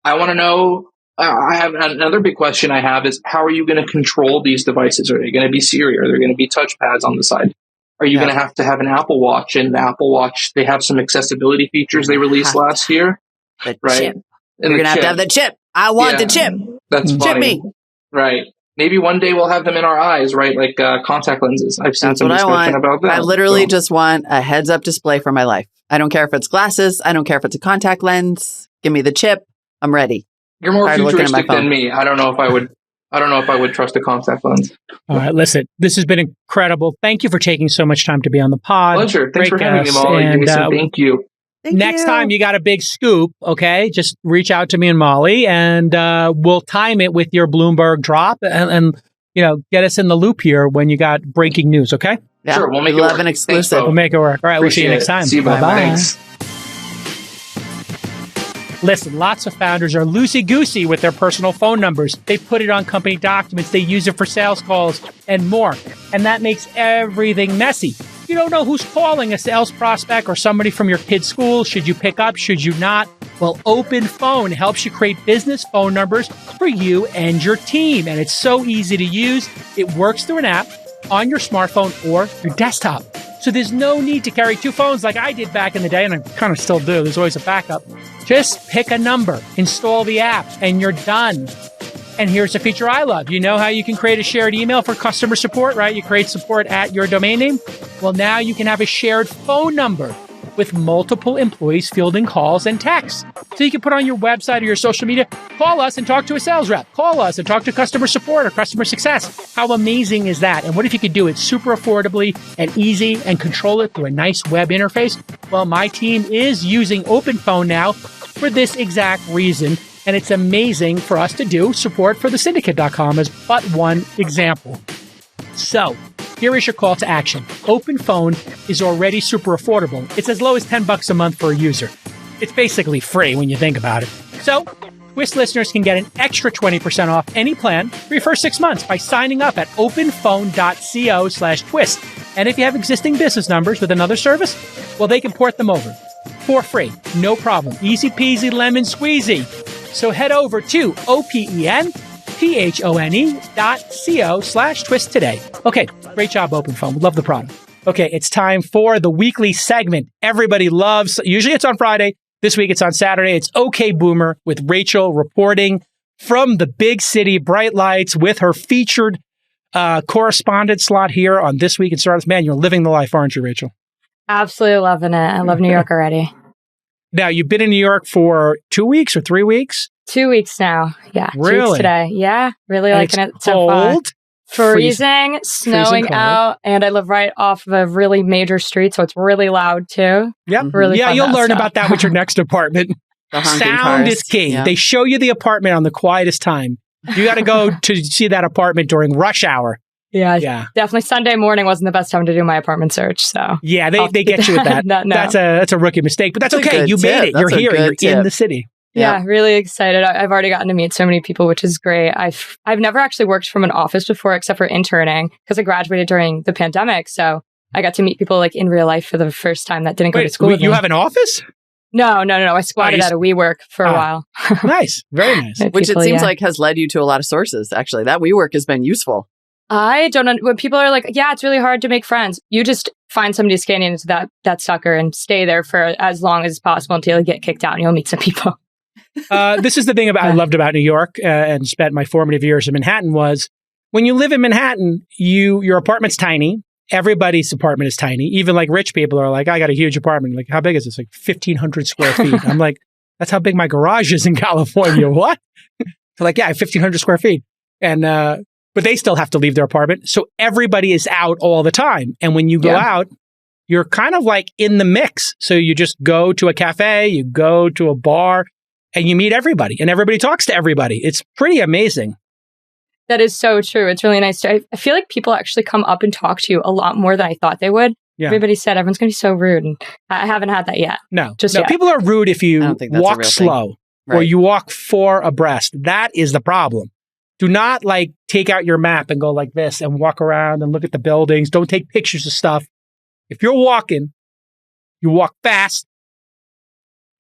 I want to know, I have another big question I have is, how are you going to control these devices? Are they going to be Siri? Are there going to be touchpads on the side? Are you going to have an Apple Watch? And the Apple Watch, they have some accessibility features they released last year. The chip. You're going to have the chip. I want the chip. That's chip funny. Me. Right. Maybe one day we'll have them in our eyes, right? Like contact lenses. I've seen some discussion about that. I literally just want a heads-up display for my life. I don't care if it's glasses. I don't care if it's a contact lens. Give me the chip. I'm ready. You're more futuristic than me. I don't know if I would trust a contact lens. All right, listen. This has been incredible. Thank you for taking so much time to be on the pod. Pleasure. Thanks for having me, Molly. Jason, thank you. Next time you got a big scoop, okay, just reach out to me and Molly, and we'll time it with your Bloomberg drop and get us in the loop here when you got breaking news, okay? Yeah, sure, we'll make it work. An exclusive. Thanks, we'll make it work. All right, we'll see you next time. See you, bye. Thanks. Listen, lots of founders are loosey-goosey with their personal phone numbers. They put it on company documents. They use it for sales calls and more. And that makes everything messy. You don't know who's calling, a sales prospect or somebody from your kid's school. Should you pick up? Should you not? Well, OpenPhone helps you create business phone numbers for you and your team. And it's so easy to use. It works through an app on your smartphone or your desktop. So there's no need to carry 2 phones like I did back in the day, and I kind of still do. There's always a backup. Just pick a number, install the app, and you're done. And here's a feature I love. You know how you can create a shared email for customer support, right? You create support at your domain name. Well, now you can have a shared phone number with multiple employees fielding calls and texts. So you can put on your website or your social media, call us and talk to a sales rep, call us and talk to customer support or customer success. How amazing is that? And what if you could do it super affordably and easy and control it through a nice web interface? Well, my team is using OpenPhone now for this exact reason. And it's amazing for us to do support for thesyndicate.com as but one example. So here is your call to action. OpenPhone is already super affordable. It's as low as $10 a month for a user. It's basically free when you think about it. So Twist listeners can get an extra 20% off any plan for your first 6 months by signing up at openphone.co/twist. And if you have existing business numbers with another service, well, they can port them over for free. No problem. Easy peasy lemon squeezy. So head over to openphone.co/twist today. Okay, great job, OpenPhone. We love the product. Okay, it's time for the weekly segment everybody loves. Usually it's on Friday. This week it's on Saturday. It's OK Boomer with Rachel reporting from the big city, bright lights, with her featured correspondent slot here on This Week in Startups. Man, you're living the life, aren't you, Rachel? Absolutely loving it. I love New York already. Now, you've been in New York for 2 weeks or 3 weeks? 2 weeks now. Yeah. Really? 2 weeks today. Yeah. Really And liking it's it so far. cold? Freezing, snowing cold. out, and I live right off of a really major street, so it's really loud too. Yep. Really Yeah, fun you'll that learn stuff. about that with your next apartment. The honking Sound cars. is king. Yeah. They show you the apartment on the quietest time. You got to go to see that apartment during rush hour. Yeah. Yeah. Definitely Sunday morning wasn't the best time to do my apartment search, so. Yeah, they get you with that. No. That's a rookie mistake, but that's That's a okay. good You made tip. it. You're That's a here. good You're in tip. the city. Yeah, really excited. I've already gotten to meet so many people, which is great. I've never actually worked from an office before, except for interning, because I graduated during the pandemic. So I got to meet people like in real life for the first time that didn't go to school. with you me. have an office? No. I squatted at a WeWork for a while. Nice. Very nice. With Which people, it seems yeah. like has led you to a lot of sources, actually. That WeWork has been useful. I don't know when people are like, yeah, it's really hard to make friends. You just find somebody to scan into that sucker and stay there for as long as possible until you get kicked out and you'll meet some people. This is the thing I loved about New York and spent my formative years in Manhattan was when you live in Manhattan, your apartment's tiny. Everybody's apartment is tiny. Even like rich people are like, I got a huge apartment. Like, how big is this? Like 1,500 square feet. I'm like, that's how big my garage is in California. What? They're like, yeah, 1,500 square feet. And, but they still have to leave their apartment. So everybody is out all the time. And when you go out, you're kind of like in the mix. So you just go to a cafe, you go to a bar, and you meet everybody, and everybody talks to everybody. It's pretty amazing. That is so true. It's really nice. I feel like people actually come up and talk to you a lot more than I thought they would. Yeah. Everybody said everyone's going to be so rude, and I haven't had that yet. No, yet. People are rude if I you don't think that's a walk real thing. slow or Right. you walk four abreast. That is the problem. Do not like take out your map and go like this and walk around and look at the buildings. Don't take pictures of stuff. If you're walking, you walk fast.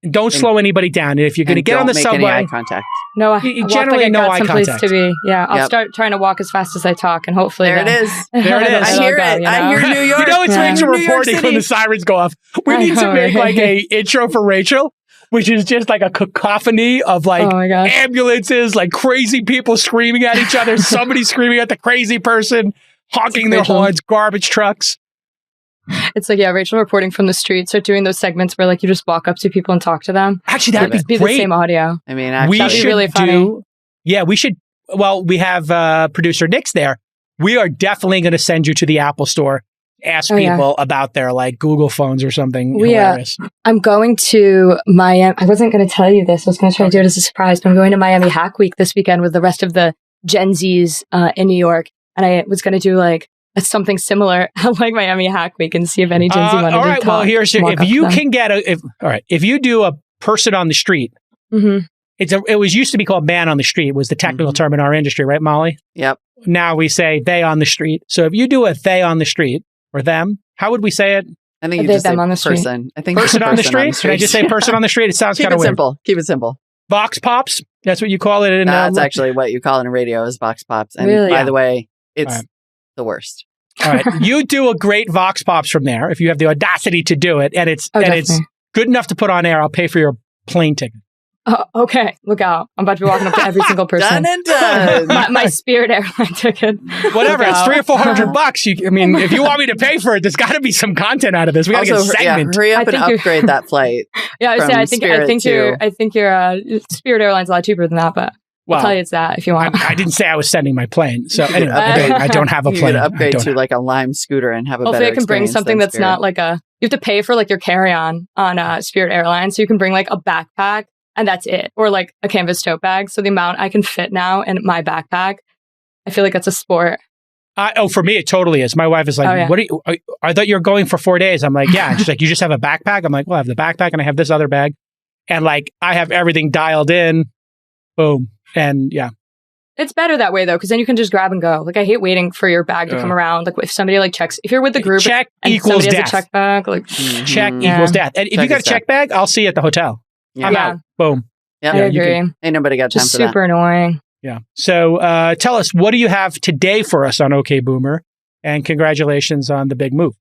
And don't slow anybody down. And if you're going to get on the Don't make subway, any eye contact. No, I You walk generally like I no got eye someplace contact. to be. Yeah, I'll Yep. start trying to walk as fast as I talk, and hopefully There it then- is. There it is. I it'll hear go, it. you I know? hear New York. you know it's Yeah. Rachel New York reporting when City. the sirens go off. We I need to know, make right? like a intro for Rachel, which is just like a cacophony of like Oh my gosh. ambulances, like crazy people screaming at each other, somebody screaming at the crazy person, honking their Rachel. horns, garbage trucks. It's like, Rachel reporting from the street. So doing those segments where like you just walk up to people and talk to them. Actually, that'd It'd be be the great. same audio. I mean, We That'd be should really funny. do. Yeah, we should. Well, we have producer Nick's there. We are definitely going to send you to the Apple store. Ask Oh, yeah. people about their like Google phones or something We, hilarious. I'm going to Miami. I wasn't going to tell you this. I was going to try to do it as a surprise. But I'm going to Miami Hack Week this weekend with the rest of the Gen Zs in New York. And I was going to do like something similar like Miami Hack Week and see if any Gen Z wanted to all right. Well, talk, here's your, walk if up to you them. can get if you do a person on the street, Mhm. it was used to be called man on the street was the technical Mhm. term in our industry, right, Molly? Yep. Now we say they on the street. So if you do a they on the street or them, how would we say it? I think you They, just say them on the street. person. I think Person on the street? Can I just say person on the street? It sounds Keep kind it of weird. simple. Keep it simple. Vox pops. That's what you call it in That's actually what you call it in radio is Vox Pops. And Really? by Yeah. the way, it's All right. the worst. All right. You do a great Vox Pops from there if you have the audacity to do it and it's Oh, and it's definitely. good enough to put on air. I'll pay for your plane ticket. Okay, look out. I'm about to be walking up to every single person. Done and done. my Spirit airline ticket. Whatever, it's $300 or $400. I mean, if you want me to pay for it, there's got to be some content out of this. We got to get a segment. Hurry up and upgrade that flight. Yeah, I think your Spirit Airline's a lot cheaper than that, but I'll tell you it's that if you want. I didn't say I was sending my plane. So anyway, I don't have a plane. You could upgrade to like a Lime scooter and have a better experience. Hopefully I can bring something that's not like you have to pay for like your carry-on on Spirit Airlines. So you can bring like a backpack and that's it. Or like a canvas tote bag. So the amount I can fit now in my backpack, I feel like that's a sport. For me, it totally is. My wife is like, "What are you? I thought you were going for 4 days." I'm like, "Yeah." And she's like, "You just have a backpack?" I'm like, "Well, I have the backpack and I have this other bag, and like I have everything dialed in." Boom, and yeah, it's better that way though, because then you can just grab and go. Like I hate waiting for your bag to come around. Like if somebody like checks, if you're with the group, check and equals somebody death. has a check bag, like check equals death. And if you got a check bag, I'll see you at the hotel. Yeah. I'm out. Boom. Yep. I agree. Ain't nobody got time just for that. Super annoying. Yeah. So tell us, what do you have today for us on OK Boomer? And congratulations on the big move.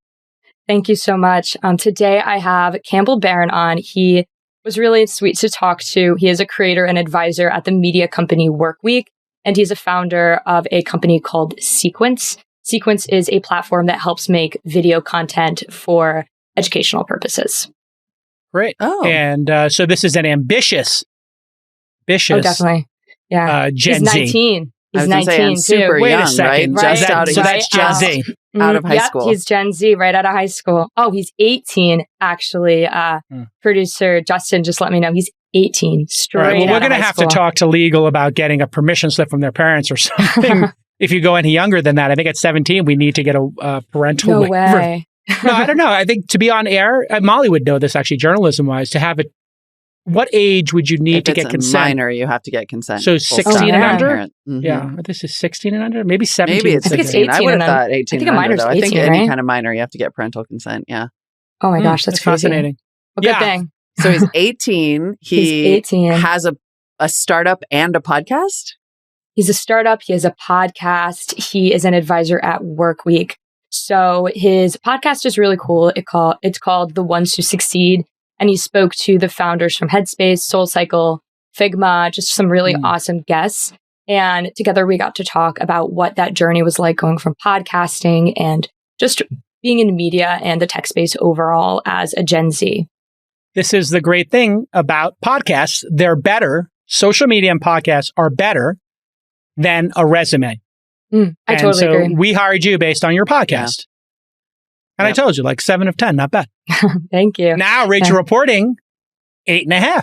Thank you so much. Today I have Campbell Baron on. He was really sweet to talk to. He is a creator and advisor at the media company Workweek, and he's a founder of a company called Sequence. Sequence is a platform that helps make video content for educational purposes. Great. Oh. And so this is an ambitious. Oh, definitely. Yeah. Gen He's Z. 19. He's 19 saying, too. super Wait young, a second. right? Just So that's Gen Z. Out of high school. He's Gen Z, right out of high school. Oh, he's 18, actually. Producer Justin just let me know he's 18, straight Right. Well, we're going to have school. to talk to legal about getting a permission slip from their parents or something. If you go any younger than that, I think at 17, we need to get a parental No waiver. way. No, I don't know. I think to be on air, Molly would know this actually, journalism-wise, to have it. What age would you need to get consent? Minor, you have to get consent. So 16 and under? Mm-hmm. Yeah, this is 16 and under? Maybe 17. Maybe it's 16. I would have thought 18 I think and a minor's under, though. 18, I think any right? kind of minor, you have to get parental consent, yeah. Oh my gosh, that's crazy. Fascinating. Well, good thing. So he's 18. He's 18. Has a startup and a podcast? He's a startup. He has a podcast. He is an advisor at Workweek. So his podcast is really cool. It's called The Ones Who Succeed. And he spoke to the founders from Headspace, SoulCycle, Figma, just some really awesome guests. And together we got to talk about what that journey was like going from podcasting and just being in media and the tech space overall as a Gen Z. This is the great thing about podcasts. They're better. Social media and podcasts are better than a resume. I totally agree. We hired you based on your podcast. Yeah. And I told you, like 7 of 10, not bad. Thank you. Now, Rachel reporting 8.5.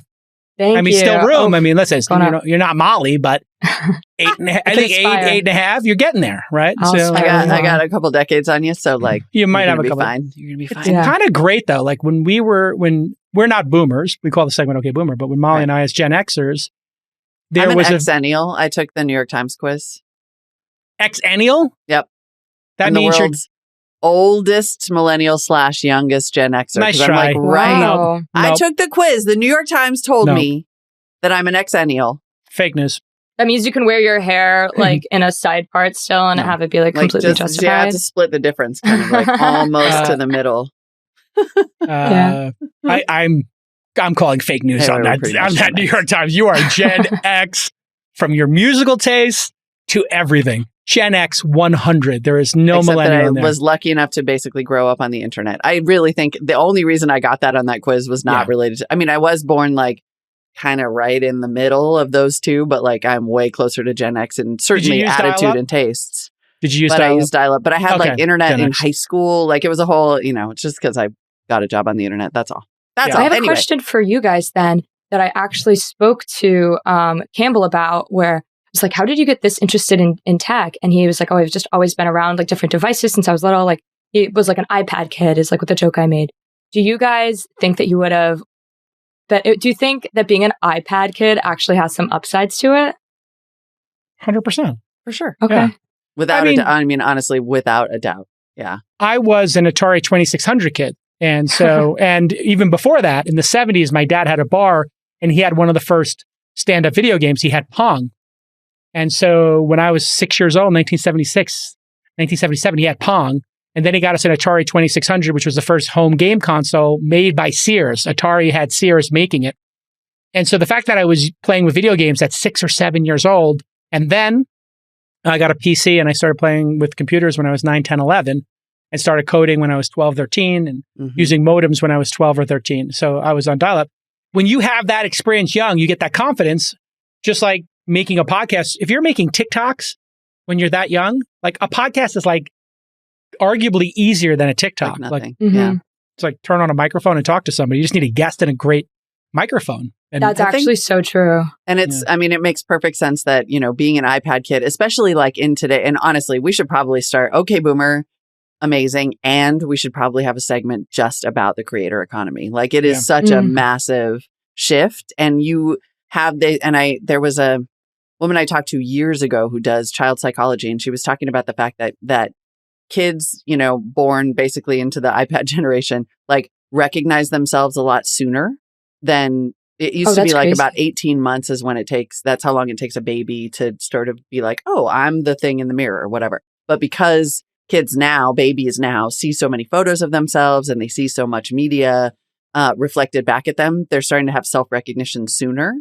Thank you. Still room. I mean, listen, you're not Molly, but 8.5. I think 8.5. You're getting there, right? So I got a couple decades on you, so like you might have a couple. Fine. You're gonna be fine. It's kind of great though. Like when we're not boomers, we call the segment OK Boomer, but when Molly and I as Gen Xers, I'm an Xennial. I took the New York Times quiz. Xennial? Yep. That means you're oldest millennial / youngest Gen Xer. Nice try. I'm like, right. Nope. I took the quiz. The New York Times told me that I'm an Xennial. Fake news. That means you can wear your hair like in a side part still and have it be like completely justified. You have to split the difference, kind of like almost to the middle. I'm calling fake news on that New York Times. You are Gen X from your musical taste to everything. Gen X 100. There is no millennial in there. I was lucky enough to basically grow up on the internet. I really think the only reason I got that on that quiz was not related to, I mean, I was born like kind of right in the middle of those two, but like I'm way closer to Gen X and certainly attitude and tastes. Did you use dial-up? I used dial-up, but I had like internet in high school. Like it was a whole, just because I got a job on the internet. That's all. That's all. I have a question for you guys then that I actually spoke to Campbell about where was like, how did you get this interested in tech? And he was like, oh, I've just always been around like different devices since I was little. Like he was like an iPad kid is like what the joke I made. Do you guys think that you would have, do you think that being an iPad kid actually has some upsides to it? 100%. For sure. Okay. Yeah. Honestly, without a doubt. Yeah. I was an Atari 2600 kid. And so, and even before that, in the 70s, my dad had a bar and he had one of the first stand-up video games. He had Pong. And so when I was 6 years old, 1977, he had Pong. And then he got us an Atari 2600, which was the first home game console made by Sears. Atari had Sears making it. And so the fact that I was playing with video games at 6 or 7 years old, and then I got a PC and I started playing with computers when I was 9, 10, 11, and started coding when I was 12, 13, and using modems when I was 12 or 13. So I was on dial-up. When you have that experience young, you get that confidence, just like making a podcast. If you're making TikToks when you're that young, like a podcast is like arguably easier than a TikTok. Like yeah. It's like turn on a microphone and talk to somebody. You just need a guest and a great microphone. And that's actually so true. And it's, I mean, it makes perfect sense that, being an iPad kid, especially like in today, and honestly, we should probably start, okay, Boomer, amazing. And we should probably have a segment just about the creator economy. Like it is such a massive shift. And you have there was a woman I talked to years ago who does child psychology. And she was talking about the fact that kids, born basically into the iPad generation, like recognize themselves a lot sooner than it used to be. Like crazy. About 18 months is when that's how long it takes a baby to sort of be like, oh, I'm the thing in the mirror or whatever. But because babies now see so many photos of themselves and they see so much media reflected back at them, they're starting to have self-recognition sooner.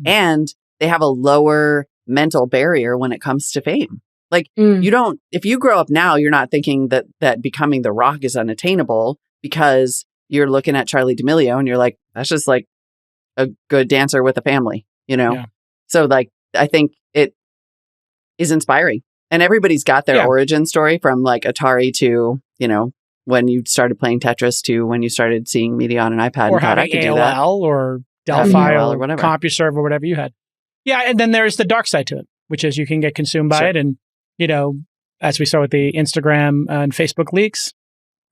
And they have a lower mental barrier when it comes to fame. Like if you grow up now, you're not thinking that becoming The Rock is unattainable because you're looking at Charli D'Amelio and you're like, that's just like a good dancer with a family, Yeah. So like, I think it is inspiring. And everybody's got their origin story from like Atari to, when you started playing Tetris to when you started seeing media on an iPad. Or having AOL or Delphi or whatever. CompuServe or whatever you had. Yeah. And then there's the dark side to it, which is you can get consumed by it. And, as we saw with the Instagram and Facebook leaks,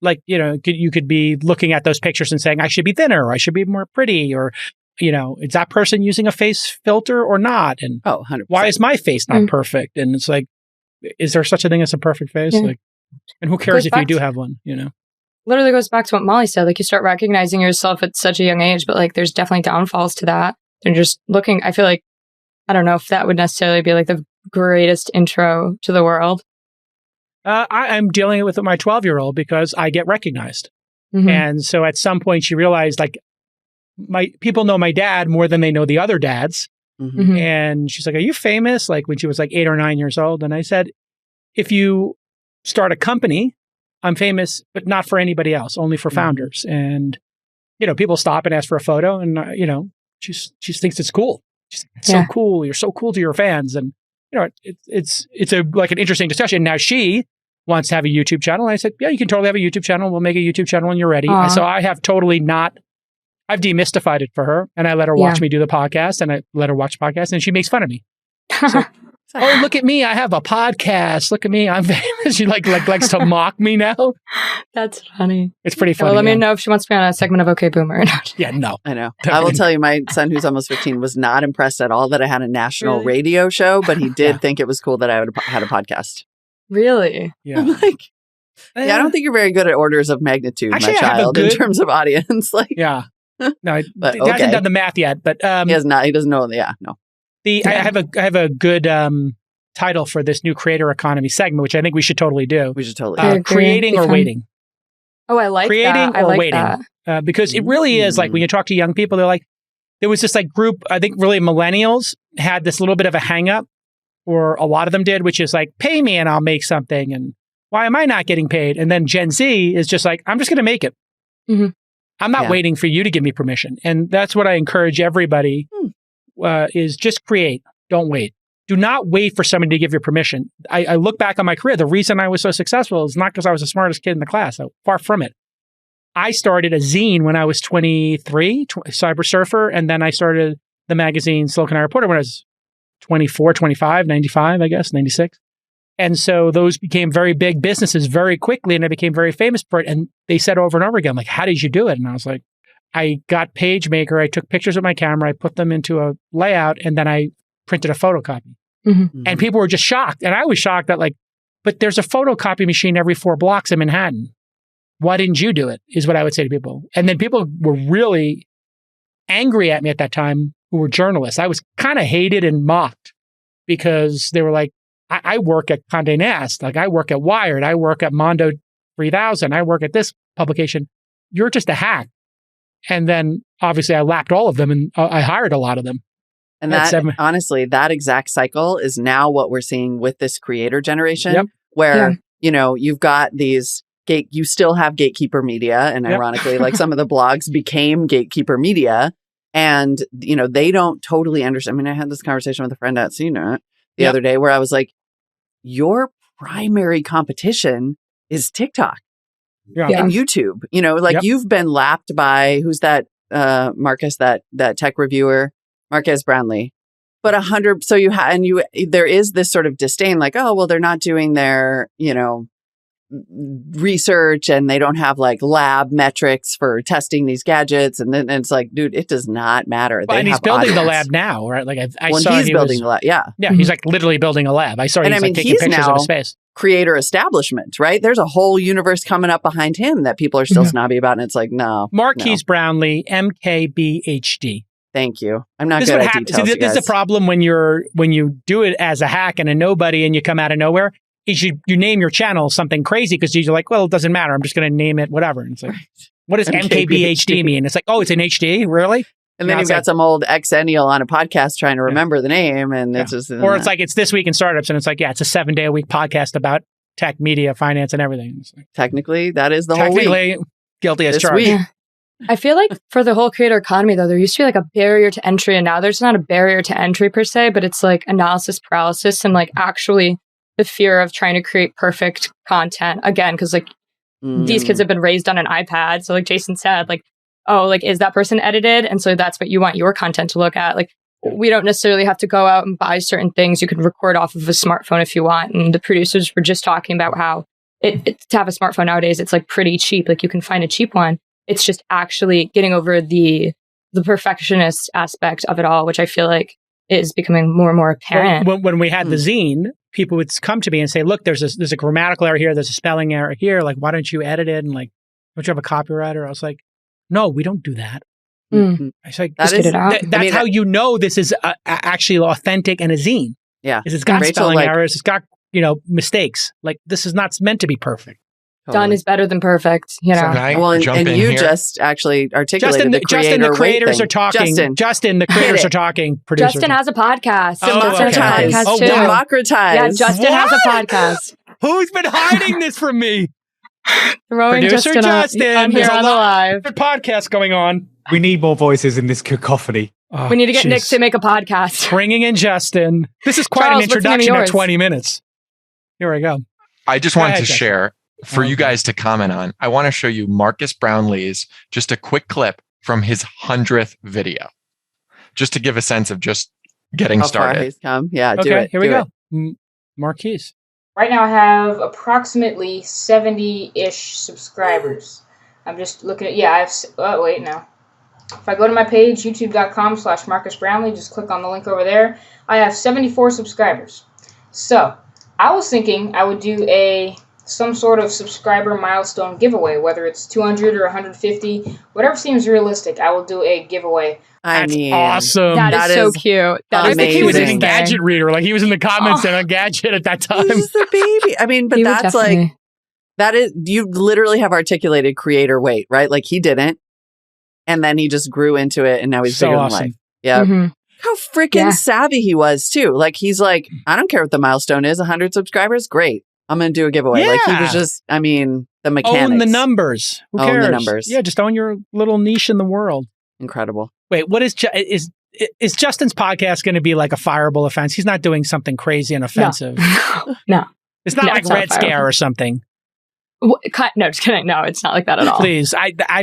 like, you could be looking at those pictures and saying, I should be thinner, or I should be more pretty, or, is that person using a face filter or not? And 100%. Why is my face not perfect? And it's like, is there such a thing as a perfect face? Yeah. Like, and who cares if you do have one, Literally goes back to what Molly said. Like you start recognizing yourself at such a young age, but like there's definitely downfalls to that. And just looking, I feel like, I don't know if that would necessarily be like the greatest intro to the world. I'm dealing with my 12-year-old because I get recognized. And so at some point she realized like my people know my dad more than they know the other dads. And she's like, are you famous? Like when she was like 8 or 9 years old. And I said, if you start a company, I'm famous, but not for anybody else, only for founders. And, people stop and ask for a photo and, she thinks it's cool. She's like, it's so cool. You're so cool to your fans. And, it's like an interesting discussion. Now she wants to have a YouTube channel. And I said, yeah, you can totally have a YouTube channel. We'll make a YouTube channel when you're ready. So I have I've demystified it for her, and I let her watch me do the podcast, and I let her watch the podcast, and she makes fun of me. So, oh, look at me. I have a podcast. Look at me. I'm famous. She likes to mock me now. That's funny. It's pretty funny. Well, let me know if she wants to be on a segment of Okay Boomer or not. Yeah, no. I know. I will tell you, my son, who's almost 15, was not impressed at all that I had a national radio show, but he did think it was cool that I had a podcast. Really? Yeah. I'm like, I don't think you're very good at orders of magnitude, actually, my child, in terms of audience. Like, yeah. No, he hasn't done the math yet, but he has not. He doesn't know. Yeah, no. I have a good title for this new creator economy segment, which I think we should totally do. We should totally creating or waiting. Oh, I like creating that. or waiting, because it really is like when you talk to young people, they're like, there was this like group. I think really millennials had this little bit of a hang up, or a lot of them did, which is like, pay me and I'll make something, and why am I not getting paid? And then Gen Z is just like, I'm just going to make it. I'm not waiting for you to give me permission. And that's what I encourage everybody is just create. Don't wait. Do not wait for somebody to give you permission. I look back on my career. The reason I was so successful is not because I was the smartest kid in the class. Far from it. I started a zine when I was 23, Cyber Surfer. And then I started the magazine Silicon Valley Reporter when I was 24, 25, 95, I guess, 96. And so those became very big businesses very quickly, and I became very famous for it. And they said over and over again, like, how did you do it? And I was like, I got PageMaker. I took pictures with my camera. I put them into a layout, and then I printed a photocopy. And people were just shocked. And I was shocked that like, but there's a photocopy machine every 4 blocks in Manhattan. Why didn't you do it? Is what I would say to people. And then people were really angry at me at that time who were journalists. I was kind of hated and mocked because they were like, I work at Condé Nast, like I work at Wired, I work at Mondo 3000, I work at this publication. You're just a hack. And then obviously I lapped all of them and I hired a lot of them. And that, honestly, that exact cycle is now what we're seeing with this creator generation, where, you've got these you still have gatekeeper media. And ironically, like some of the blogs became gatekeeper media. And, they don't totally understand. I mean, I had this conversation with a friend at CNET the other day where I was like, your primary competition is TikTok and YouTube. You've been lapped by, who's that, Marcus, that tech reviewer, Marcus Brownlee. But 100, so there is this sort of disdain, like, oh, well, they're not doing their, research and they don't have like lab metrics for testing these gadgets. And then it's like, dude, it does not matter. Well, and he's building the lab now, right? Like I saw he's building the lab. Yeah. Yeah. He's like literally building a lab. I saw he's like taking pictures of his space. Creator establishment, right? There's a whole universe coming up behind him that people are still snobby about. And it's like, no. Marquise Brownlee, MKBHD. Thank you. I'm not good at details. See, this is the problem when you do it as a hack and a nobody and you come out of nowhere. Is you name your channel something crazy because you're like, well, it doesn't matter. I'm just going to name it whatever. And it's like, what does MKBHD mean? It's like, oh, it's an HD? Really? And then you've got some old ex-ennial on a podcast trying to remember the name. And it's just... Or it's like, it's This Week in Startups. And it's like, it's a 7-day-a-week podcast about tech, media, finance, and everything. It's like, technically, that is the whole week. Technically, guilty as charged. Yeah. I feel like for the whole creator economy, though, there used to be like a barrier to entry. And now there's not a barrier to entry per se, but it's like analysis paralysis and like actually... the fear of trying to create perfect content again, because like these kids have been raised on an iPad. So like Jason said, like, oh, like, is that person edited? And so that's what you want your content to look at. Like, we don't necessarily have to go out and buy certain things. You can record off of a smartphone if you want. And the producers were just talking about how to have a smartphone nowadays, it's like pretty cheap. Like you can find a cheap one. It's just actually getting over the perfectionist aspect of it all, which I feel like is becoming more and more apparent. When we had the zine, people would come to me and say, look, there's a grammatical error here, there's a spelling error here, like, why don't you edit it? And like, don't you have a copywriter? I was like, no, we don't do that. I was like, that's how you know this is actually authentic and a zine. Yeah. Is it's got spelling errors, it's got, mistakes. Like, this is not meant to be perfect. Totally. Done is better than perfect, So and you here? Just actually articulated the creators are talking. Justin, the creators are talking. Producers. Justin has a podcast. Democratize. Yeah, Justin has a podcast. Who's been hiding this from me? Throwing Producer Justin on here on the live. Podcast going on. We need more voices in this cacophony. We need to get Nick to make a podcast. Bringing in Justin. This is quite an introduction of 20 minutes. Here we go. I just wanted to share... for you guys to comment on, I want to show you Marcus Brownlee's, just a quick clip from his 100th video, just to give a sense of just getting started. Far he's come. Yeah, okay, do it. Here we go. Marquise. Right now I have approximately 70-ish subscribers. I'm just looking at, I have, wait now. If I go to my page, youtube.com/Marcus Brownlee, just click on the link over there. I have 74 subscribers. So I was thinking I would do some sort of subscriber milestone giveaway, whether it's 200 or 150, whatever seems realistic, I will do a giveaway. That's awesome. That is so cute. I think he was in Engadget reader. Like he was in the comments on Engadget at that time. He's the baby. I mean, but that's like, that is, you literally have articulated creator weight, right? Like he didn't. And then he just grew into it and now he's bigger than life. Yeah. Mm-hmm. How freaking savvy he was too. Like he's like, I don't care what the milestone is, 100 subscribers, great. I'm going to do a giveaway. Yeah. Like he was just, the mechanics. Own the numbers. Who cares? Own the numbers. Yeah, just own your little niche in the world. Incredible. Wait, what is Justin's podcast going to be like a fireable offense? He's not doing something crazy and offensive. No. It's not like Red Scare or something. No, just kidding. No, it's not like that at all. Please,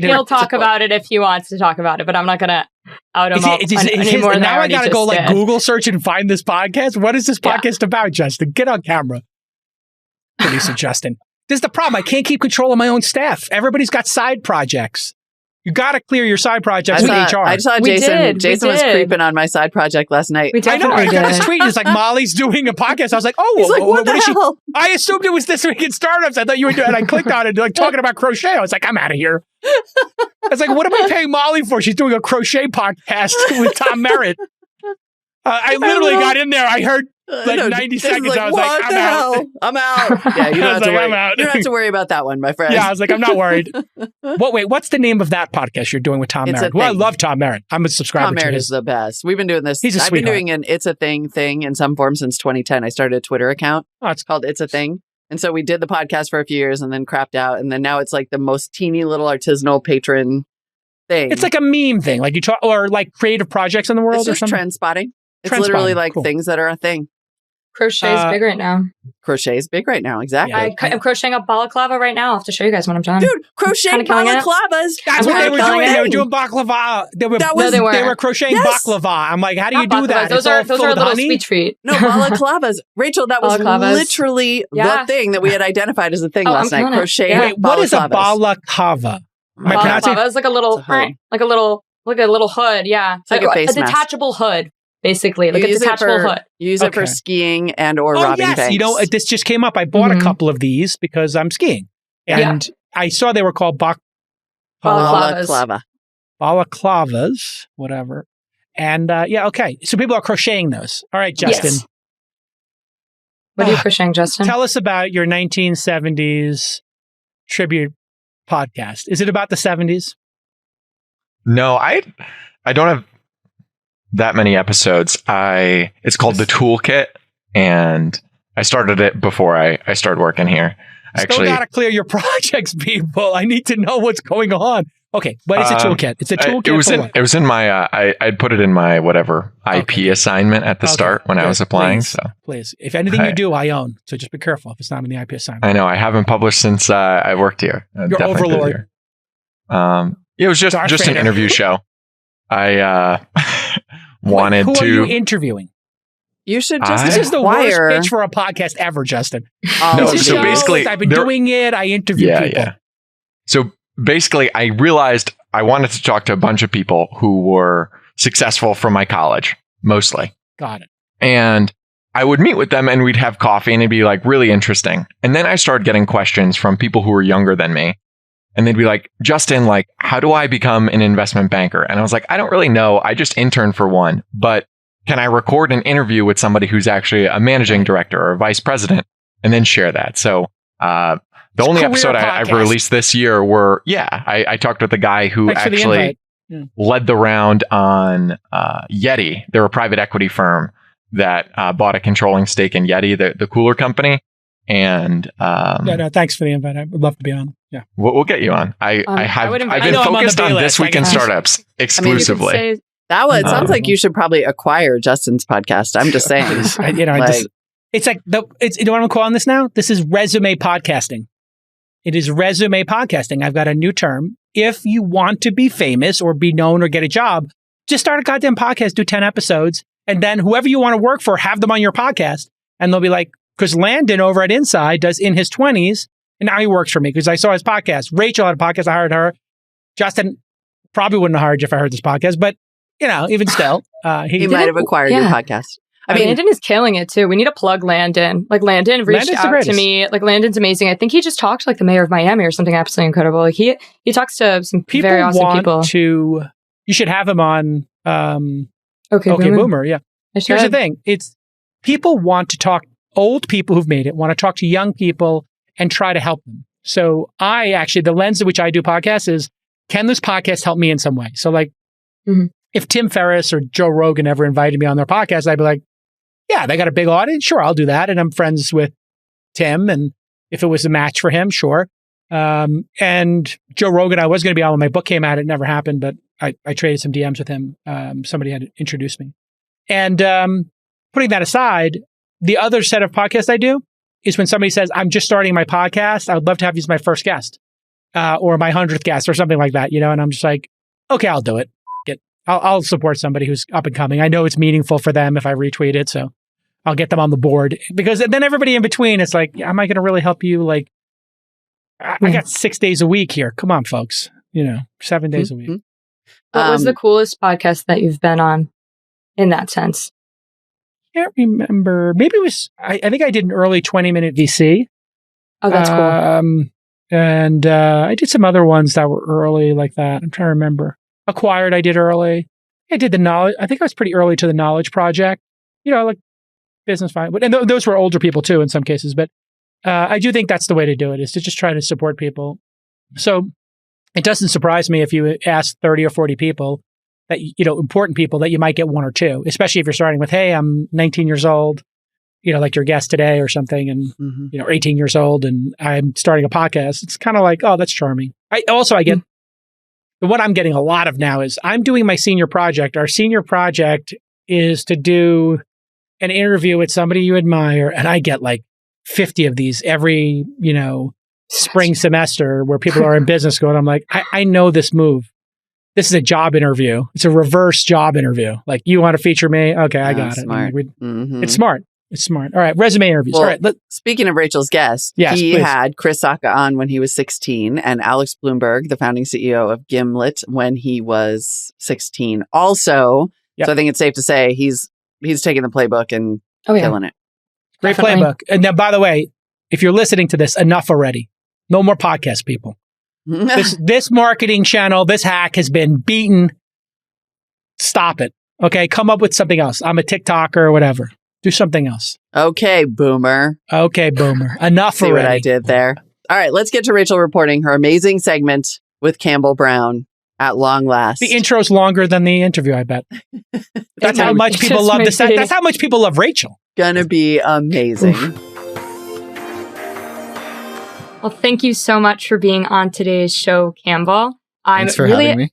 He'll talk about it if he wants to talk about it, but I'm not going to out him anymore. Now I got to go like Google search and find this podcast. What is this podcast about, Justin? Get on camera. Producer Justin. This is the problem. I can't keep control of my own staff. Everybody's got side projects. You got to clear your side projects with HR. I saw Jason. Jason was creeping on my side project last night. I know. I got this tweet. It's like Molly's doing a podcast. I was like, what the hell? I assumed it was This Week in Startups. I thought you were doing. And I clicked on it, like talking about crochet. I was like, I'm out of here. I was like, what am I paying Molly for? She's doing a crochet podcast with Tom Merritt. I literally got in there. I heard Like 90 seconds, like, I was like, what the hell? I'm out. Yeah, you don't have to worry. I'm out. You don't have to worry about that one, my friend. Yeah, I was like, I'm not worried. Wait, what's the name of that podcast you're doing with Tom It's a Merritt? Well, I Thing. love Tom Merritt. I'm a subscriber Tom to Merritt his. is the best. We've been doing this. He's a I've been sweetheart. doing an It's a Thing in some form since 2010. I started a Twitter account. Oh, it's called It's a Thing. And so we did the podcast for a few years and then crapped out. And then now it's like the most teeny little artisanal patron thing. It's like a meme thing, like you talk, or like creative projects in the world It's or just something. trend spotting. It's Trend literally spotting. like Cool. things that are a thing. Crochet's big right now. Crochet is big right now. Exactly. Yeah. I'm crocheting a balaclava right now. I'll have to show you guys when I'm done. Dude, crochet Kinda killing it. balaclavas. That's I'm what they were kinda doing. They were killing doing baklava. They were, That was- No, they they were weren't. crocheting Yes. baklava. I'm like, how do you Not do that? balaclavas. Those It's all are a filled little with honey? sweet treat. No, balaclavas. Rachel, that was Balaclavas. literally Yeah. the thing that we had identified as a thing Oh, last I'm night. killing it. Crochet Yeah. Wait, what is a balaclavas. balaclava? Am I pronouncing- Balaclava is like a little, It's a hood. like a little hood. Yeah, It's like a face mask. detachable hood, basically, like You a use it detachable for- hood. You use it for Okay. skiing and or Oh, robbing yes. banks. You know, this just came up. I bought a Mhm. couple of these because I'm skiing. And I saw they were called Balaclavas. balaclava. balaclavas, whatever. And yeah, okay. So people are crocheting those. All right, Justin. Yes. What are you crocheting, Justin? Tell us about your 1970s tribute podcast. Is it about the 70s? No, I don't have that many episodes. It's called The Toolkit, and I started it before I started working here. Still got to clear your projects, people. I need to know what's going on. Okay, what is a toolkit? It's a toolkit. It was in my I'd put it in my whatever IP assignment at the start when I was applying. Please, so please, if anything you do, I own. So just be careful if it's not in the IP assignment. I know I haven't published since I worked here. Your overlord. It was just Darth an Vader. interview show. I wanted Who to. are you interviewing? You should just This is the worst acquire pitch for a podcast ever, Justin. all No, of This so shows these. basically- I've been there- doing it. I interview people. So basically, I realized I wanted to talk to a bunch of people who were successful from my college, mostly. Got it. And I would meet with them and we'd have coffee and it'd be like really interesting. And then I started getting questions from people who were younger than me. And they'd be like, Justin, like, how do I become an investment banker? And I was like, I don't really know. I just interned for one, but can I record an interview with somebody who's actually a managing director or a vice president and then share that? So, the only Career episode I've podcast. released this year were, I talked with the guy who Thanks for the actually invite. led the round on Yeti. They're a private equity firm that bought a controlling stake in Yeti, the cooler company. And No, thanks for the invite. I would love to be on. Yeah. we'll get you on. I've would invite- been I know I'm on the focused on B this list. week in I can- startups exclusively. Say, That one, it sounds Um, like you should probably acquire Justin's podcast. I'm just saying. It's like you know what I'm calling this now? This is resume podcasting. It is resume podcasting. I've got a new term. If you want to be famous or be known or get a job, just start a goddamn podcast, do 10 episodes, and then whoever you want to work for, have them on your podcast. And they'll be like, because Landon over at Inside does in his 20s, and now he works for me because I saw his podcast. Rachel had a podcast. I hired her. Justin probably wouldn't have hired you if I heard this podcast, but you know, even still, He might have acquired your podcast. I mean, Landon is killing it too. We need to plug Landon. Like Landon reached Landon's the out to greatest. me. Like Landon's amazing. I think he just talked to like the mayor of Miami or something absolutely incredible. Like he talks to some people very awesome want people. to. You should have him on. Okay, Boomer. Yeah. I Here's the should. thing: it's people want to talk. Old people who've made it want to talk to young people and try to help them. So I actually, the lens in which I do podcasts is, can this podcast help me in some way? So like, Mhm. if Tim Ferriss or Joe Rogan ever invited me on their podcast, I'd be like, yeah, they got a big audience. Sure, I'll do that. And I'm friends with Tim. And if it was a match for him, sure. And Joe Rogan, I was going to be on when my book came out. It never happened, but I traded some DMs with him. Somebody had introduced me. And putting that aside, the other set of podcasts I do is when somebody says, I'm just starting my podcast. I would love to have you as my first guest or my 100th guest or something like that, you know? And I'm just like, okay, I'll do it. I'll support somebody who's up and coming. I know it's meaningful for them if I retweet it. So I'll get them on the board because then everybody in between, it's like, am I going to really help you? Like, I got 6 days a week here. Come on, folks. 7 days a week. What was the coolest podcast that you've been on in that sense? Can't remember. Maybe it was, I think I did an early 20-minute VC. Oh, that's cool. And I did some other ones that were early like that. I'm trying to remember. Acquired, I did early. I did the knowledge. I think I was pretty early to the Knowledge Project. Like business fine. And those were older people too in some cases. But I do think that's the way to do it, is to just try to support people. So it doesn't surprise me if you ask 30 or 40 people that, important people, that you might get one or two, especially if you're starting with, hey, I'm 19 years old, like your guest today or something, and, 18 years old, and I'm starting a podcast. It's kind of like, oh, that's charming. I get, what I'm getting a lot of now is I'm doing my senior project. Our senior project is to do an interview with somebody you admire, and I get like 50 of these every, spring semester where people are in business going, I'm like, I know this move. This is a job interview. It's a reverse job interview. Like, you want to feature me? Okay, I got smart. it. It's smart. It's smart. All right, resume interviews. Well, All right. Speaking of Rachel's guest, he please. had Chris Sacca on when he was 16 and Alex Bloomberg, the founding CEO of Gimlet, when he was 16 also. Yep. So I think it's safe to say he's taking the playbook and killing it. Great Definitely. playbook. And now, by the way, if you're listening to this, enough already. No more podcast people. This marketing channel, this hack has been beaten. Stop it. Okay, come up with something else. I'm a TikToker or whatever. Do something else. Okay, boomer. Enough See already. what I did there. All right, let's get to Rachel reporting her amazing segment with Campbell Baron at long last. The intro's longer than the interview, I bet. That's how much people love this. That's how much people love Rachel. Gonna be amazing. Well, thank you so much for being on today's show, Campbell. Thanks for having me.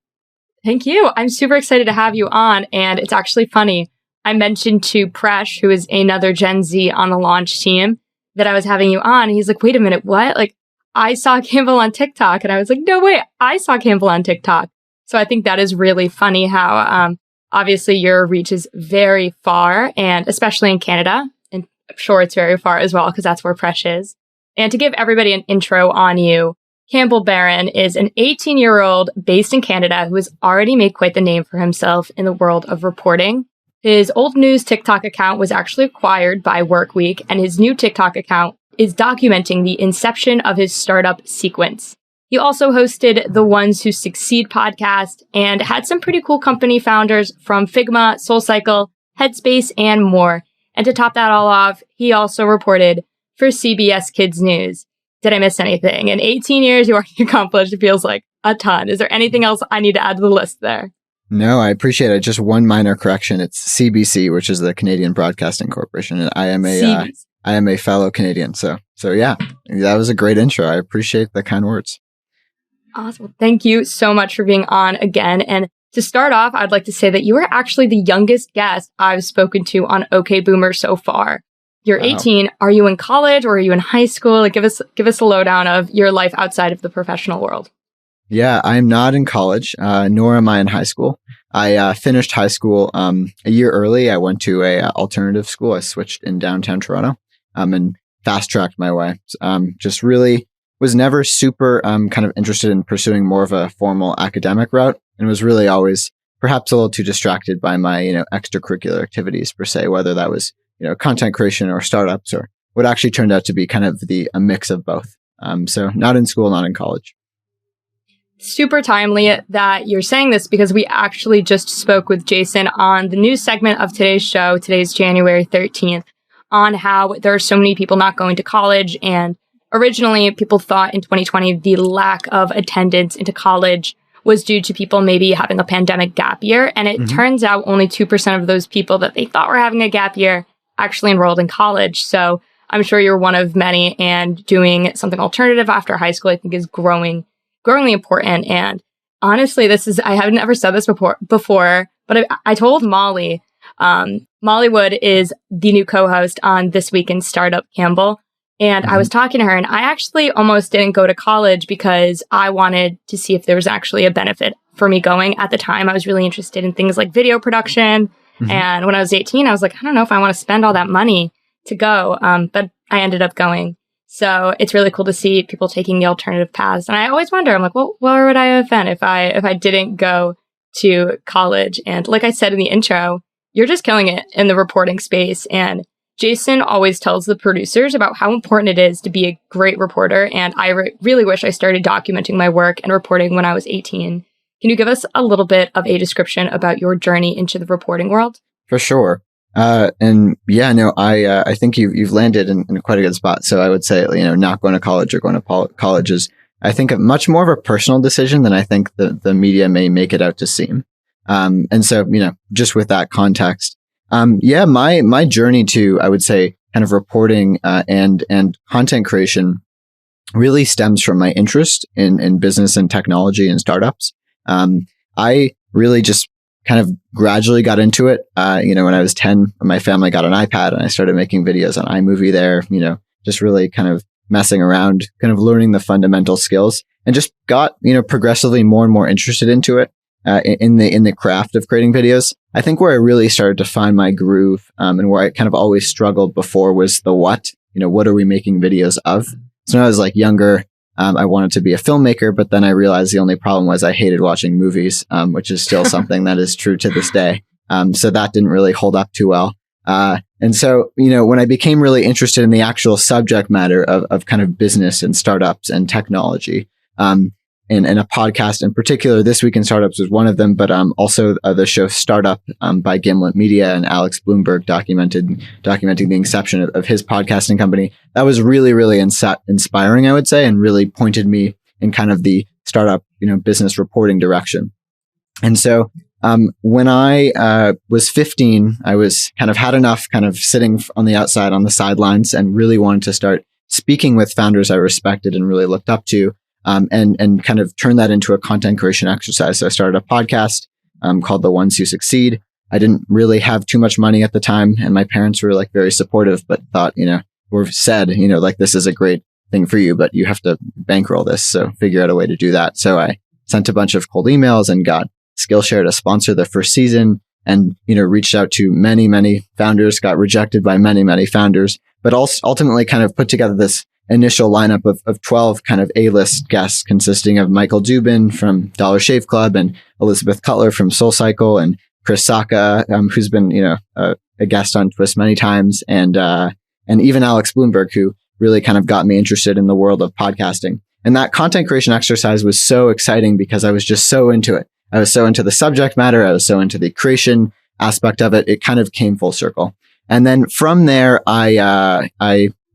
Thank you. I'm super excited to have you on. And it's actually funny. I mentioned to Presh, who is another Gen Z on the launch team, that I was having you on. And he's like, wait a minute, what? Like, I saw Campbell on TikTok. And I was like, no, wait, I saw Campbell on TikTok. So I think that is really funny how obviously your reach is very far, and especially in Canada. And I'm sure it's very far as well, because that's where Presh is. And to give everybody an intro on you, Campbell Baron is an 18-year-old based in Canada who has already made quite the name for himself in the world of reporting. His old news TikTok account was actually acquired by Workweek, and his new TikTok account is documenting the inception of his startup Sequence. He also hosted the Ones Who Succeed podcast and had some pretty cool company founders from Figma, SoulCycle, Headspace, and more. And to top that all off, he also reported for CBS Kids News. Did I miss anything? In 18 years, you already accomplished, it feels like a ton. Is there anything else I need to add to the list there? No, I appreciate it. Just one minor correction. It's CBC, which is the Canadian Broadcasting Corporation. And I am a fellow Canadian. So yeah, that was a great intro. I appreciate the kind words. Awesome. Thank you so much for being on again. And to start off, I'd like to say that you are actually the youngest guest I've spoken to on OK Boomer so far. You're 18. Are you in college or are you in high school? Like, give us a lowdown of your life outside of the professional world. Yeah, I'm not in college, nor am I in high school. I finished high school a year early. I went to a alternative school. I switched in downtown Toronto and fast-tracked my way. Just really was never super kind of interested in pursuing more of a formal academic route, and was really always perhaps a little too distracted by my extracurricular activities per se, whether that was content creation or startups, or what actually turned out to be kind of a mix of both. So not in school, not in college. Super timely that you're saying this, because we actually just spoke with Jason on the news segment of today's show. Today's January 13th, on how there are so many people not going to college. And originally people thought in 2020, the lack of attendance into college was due to people maybe having a pandemic gap year. And it turns out only 2% of those people that they thought were having a gap year actually enrolled in college. So I'm sure you're one of many, and doing something alternative after high school, I think, is growingly important. And honestly, I have never said this before, but I told Molly, Molly Wood is the new co-host on This Week in Startup, Campbell. And I was talking to her, and I actually almost didn't go to college because I wanted to see if there was actually a benefit for me going. At the time, I was really interested in things like video production. And when I was 18, I was like, I don't know if I want to spend all that money to go. But I ended up going. So it's really cool to see people taking the alternative paths. And I always wonder, I'm like, well, where would I have been if I didn't go to college? And like I said in the intro, you're just killing it in the reporting space. And Jason always tells the producers about how important it is to be a great reporter. And I really wish I started documenting my work and reporting when I was 18. Can you give us a little bit of a description about your journey into the reporting world? For sure. And yeah, no, I think you've landed in quite a good spot. So I would say, not going to college or going to college is, I think, much more of a personal decision than I think the media may make it out to seem. And so, just with that context, my journey to, I would say, kind of reporting, and content creation really stems from my interest in business and technology and startups. I really just kind of gradually got into it. When I was 10, my family got an iPad and I started making videos on iMovie there, just really kind of messing around, kind of learning the fundamental skills, and just got, progressively more and more interested into it, in the craft of creating videos. I think where I really started to find my groove, and where I kind of always struggled before was the what. What are we making videos of? So when I was younger, I wanted to be a filmmaker, but then I realized the only problem was I hated watching movies, which is still something that is true to this day. So that didn't really hold up too well. And so, when I became really interested in the actual subject matter of kind of business and startups and technology, and a podcast in particular, This Week in Startups was one of them, but also the show Startup by Gimlet Media and Alex Bloomberg documenting the inception of his podcasting company. That was really, really inspiring, I would say, and really pointed me in kind of the startup, business reporting direction. And so when I was 15, I was kind of had enough kind of sitting on the outside on the sidelines and really wanted to start speaking with founders I respected and really looked up to. And kind of turn that into a content creation exercise. So I started a podcast called The Ones Who Succeed. I didn't really have too much money at the time, and my parents were very supportive, but thought, or said, this is a great thing for you, but you have to bankroll this. So figure out a way to do that. So I sent a bunch of cold emails and got Skillshare to sponsor the first season, and reached out to many, many founders, got rejected by many, many founders, but also ultimately kind of put together this initial lineup of 12 kind of A-list guests consisting of Michael Dubin from Dollar Shave Club and Elizabeth Cutler from SoulCycle and Chris Sacca, who's been, a guest on Twist many times, and even Alex Bloomberg, who really kind of got me interested in the world of podcasting. And that content creation exercise was so exciting because I was just so into it. I was so into the subject matter. I was so into the creation aspect of it. It kind of came full circle. And then from there, I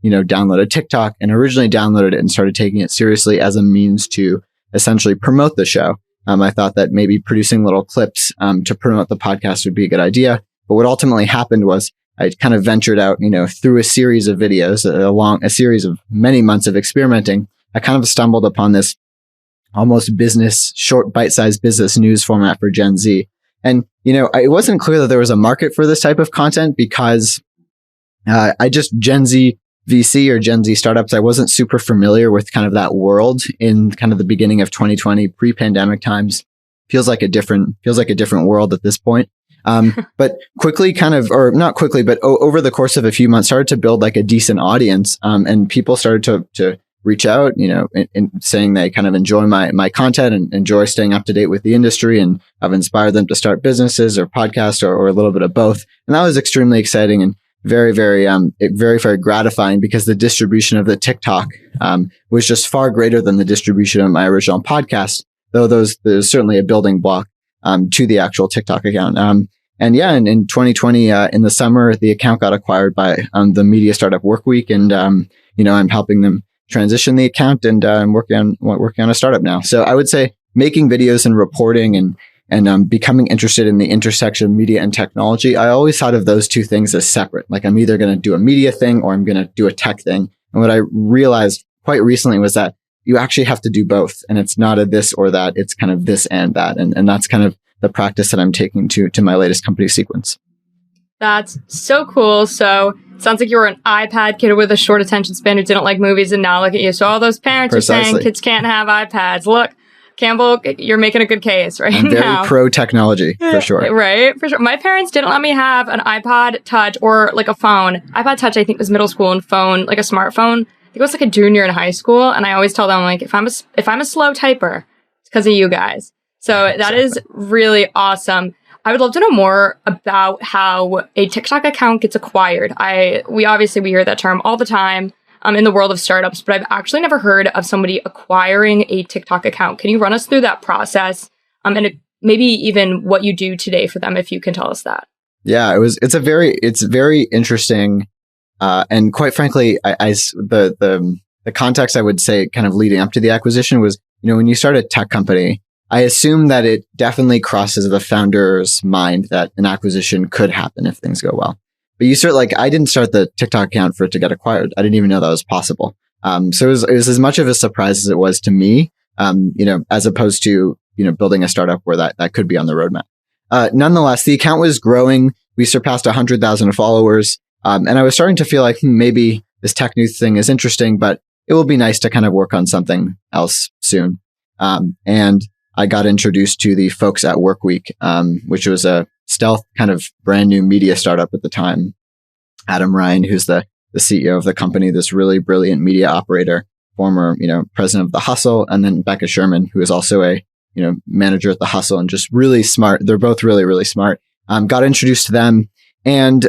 downloaded TikTok, and originally downloaded it and started taking it seriously as a means to essentially promote the show. I thought that maybe producing little clips to promote the podcast would be a good idea. But what ultimately happened was I kind of ventured out, through a series of videos, along a series of many months of experimenting. I kind of stumbled upon this almost short bite-sized business news format for Gen Z. And, it wasn't clear that there was a market for this type of content because Gen Z VC or Gen Z startups, I wasn't super familiar with kind of that world in kind of the beginning of 2020, pre-pandemic times. Feels like a different world at this point. But quickly but over the course of a few months, started to build a decent audience. And people started to reach out, and saying they kind of enjoy my content and enjoy staying up to date with the industry. And I've inspired them to start businesses or podcasts or a little bit of both. And that was extremely exciting and very, very, very, very gratifying because the distribution of the TikTok was just far greater than the distribution of my original podcast, though there's certainly a building block to the actual TikTok account. And in 2020, in the summer, the account got acquired by the Media Startup Workweek, and I'm helping them transition the account, and I'm working on a startup now. So I would say making videos and reporting and becoming interested in the intersection of media and technology, I always thought of those two things as separate. I'm either going to do a media thing or I'm going to do a tech thing. And what I realized quite recently was that you actually have to do both. And it's not a this or that. It's kind of this and that. And that's kind of the practice that I'm taking to my latest company Sequence. That's so cool. So it sounds like you were an iPad kid with a short attention span who didn't like movies, and now look at you. So all those parents are saying kids can't have iPads. Look, Campbell, you're making a good case right now. I'm very pro technology, for sure. Right, for sure. My parents didn't let me have an iPod Touch or a phone. iPod Touch, I think, was middle school, and phone, a smartphone, I think it was a junior in high school. And I always tell them, if I'm a slow typer, it's because of you guys. So that is really awesome. I would love to know more about how a TikTok account gets acquired. We hear that term all the time in the world of startups, but I've actually never heard of somebody acquiring a TikTok account. Can you run us through that process and maybe even what you do today for them, if you can tell us that? Yeah, it's very interesting. And quite frankly, the context I would say kind of leading up to the acquisition was, when you start a tech company, I assume that it definitely crosses the founder's mind that an acquisition could happen if things go well. But I didn't start the TikTok account for it to get acquired. I didn't even know that was possible. So it was as much of a surprise as it was to me, as opposed to, building a startup where that could be on the roadmap. Nonetheless, the account was growing. We surpassed 100,000 followers. And I was starting to feel like maybe this tech news thing is interesting, but it will be nice to kind of work on something else soon. And I got introduced to the folks at Workweek, which was a stealth kind of brand new media startup at the time. Adam Ryan, who's the CEO of the company, this really brilliant media operator, former, president of The Hustle, and then Becca Sherman, who is also a, manager at The Hustle and just really smart. They're both really, really smart. Got introduced to them, and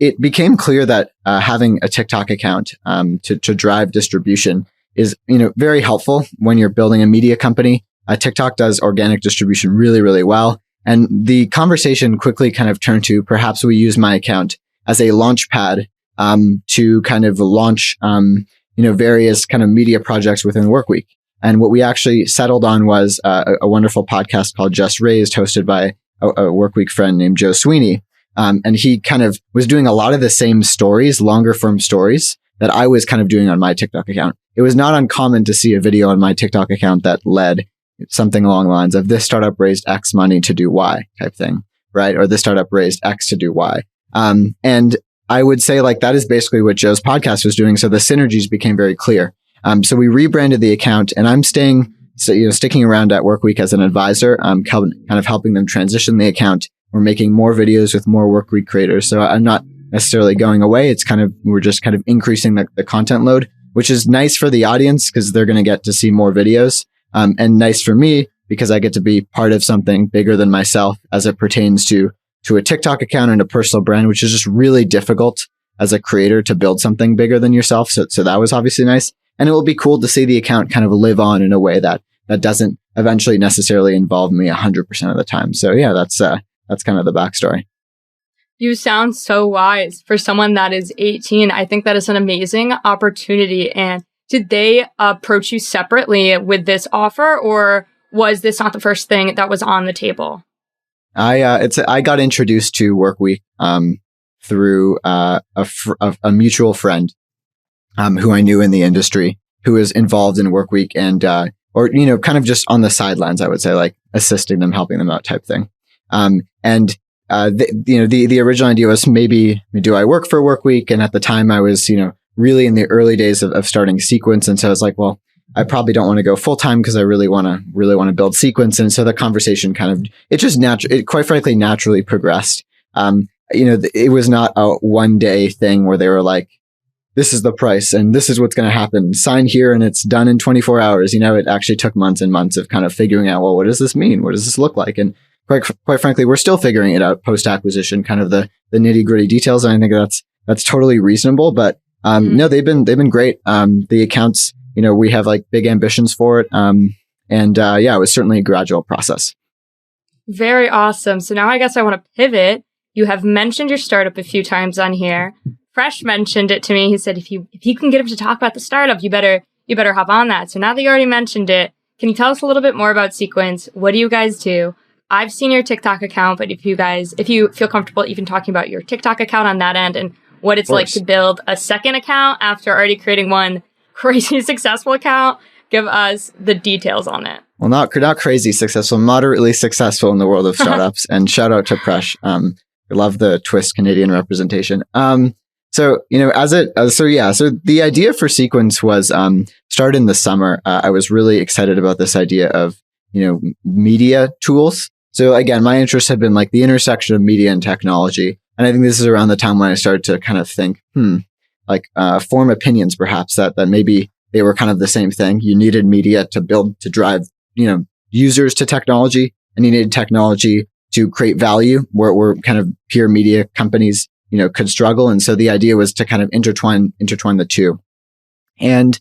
it became clear that having a TikTok account to drive distribution is, very helpful when you're building a media company. TikTok does organic distribution really, really well. And the conversation quickly kind of turned to perhaps we use my account as a launch pad to kind of launch, various kind of media projects within Workweek. And what we actually settled on was a wonderful podcast called Just Raised, hosted by a Workweek friend named Joe Sweeney. And he kind of was doing a lot of the same stories, longer form stories that I was kind of doing on my TikTok account. It was not uncommon to see a video on my TikTok account that led something along the lines of this startup raised X money to do Y type thing, right? Or this startup raised X to do Y. And I would say that is basically what Joe's podcast was doing. So the synergies became very clear. So we rebranded the account, and I'm sticking around at Workweek as an advisor. I'm kind of helping them transition the account. We're making more videos with more Workweek creators. So I'm not necessarily going away. We're just kind of increasing the content load, which is nice for the audience because they're going to get to see more videos. And nice for me because I get to be part of something bigger than myself as it pertains to a TikTok account and a personal brand, which is just really difficult as a creator to build something bigger than yourself. So that was obviously nice. And it will be cool to see the account kind of live on in a way that doesn't eventually necessarily involve me 100% of the time. So yeah, that's kind of the backstory. You sound so wise for someone that is 18. I think that is an amazing opportunity. And did they approach you separately with this offer, or was this not the first thing that was on the table? I got introduced to Workweek through a mutual friend who I knew in the industry, who was involved in Workweek and kind of just on the sidelines, I would say, like assisting them, helping them out type thing. The original idea was maybe do I work for Workweek? And at the time I was, really in the early days of starting Sequence. And so I was like, well, I probably don't want to go full time because I really want to build Sequence. And so the conversation quite frankly, naturally progressed. It was not a one day thing where they were like, this is the price and this is what's going to happen. Sign here and it's done in 24 hours. It actually took months and months of kind of figuring out, well, what does this mean? What does this look like? And quite frankly, we're still figuring it out post acquisition, kind of the nitty gritty details. And I think that's totally reasonable. But no, they've been great. The accounts, we have like big ambitions for it. It was certainly a gradual process. Very awesome. So now I guess I want to pivot. You have mentioned your startup a few times on here. Fresh mentioned it to me. He said, if you can get him to talk about the startup, you better hop on that. So now that you already mentioned it, can you tell us a little bit more about Sequence? What do you guys do? I've seen your TikTok account, but if you feel comfortable even talking about your TikTok account on that end and what it's like to build a second account after already creating one crazy successful account, give us the details on it. Well, not crazy successful, moderately successful in the world of startups. And shout out to Presh. I love the twist Canadian representation. So the idea for Sequence was started in the summer. I was really excited about this idea of, media tools. So again, my interest had been like the intersection of media and technology. And I think this is around the time when I started to kind of think, form opinions perhaps that maybe they were kind of the same thing. You needed media to drive, users to technology, and you needed technology to create value where kind of pure media companies, could struggle. And so the idea was to kind of intertwine the two. And,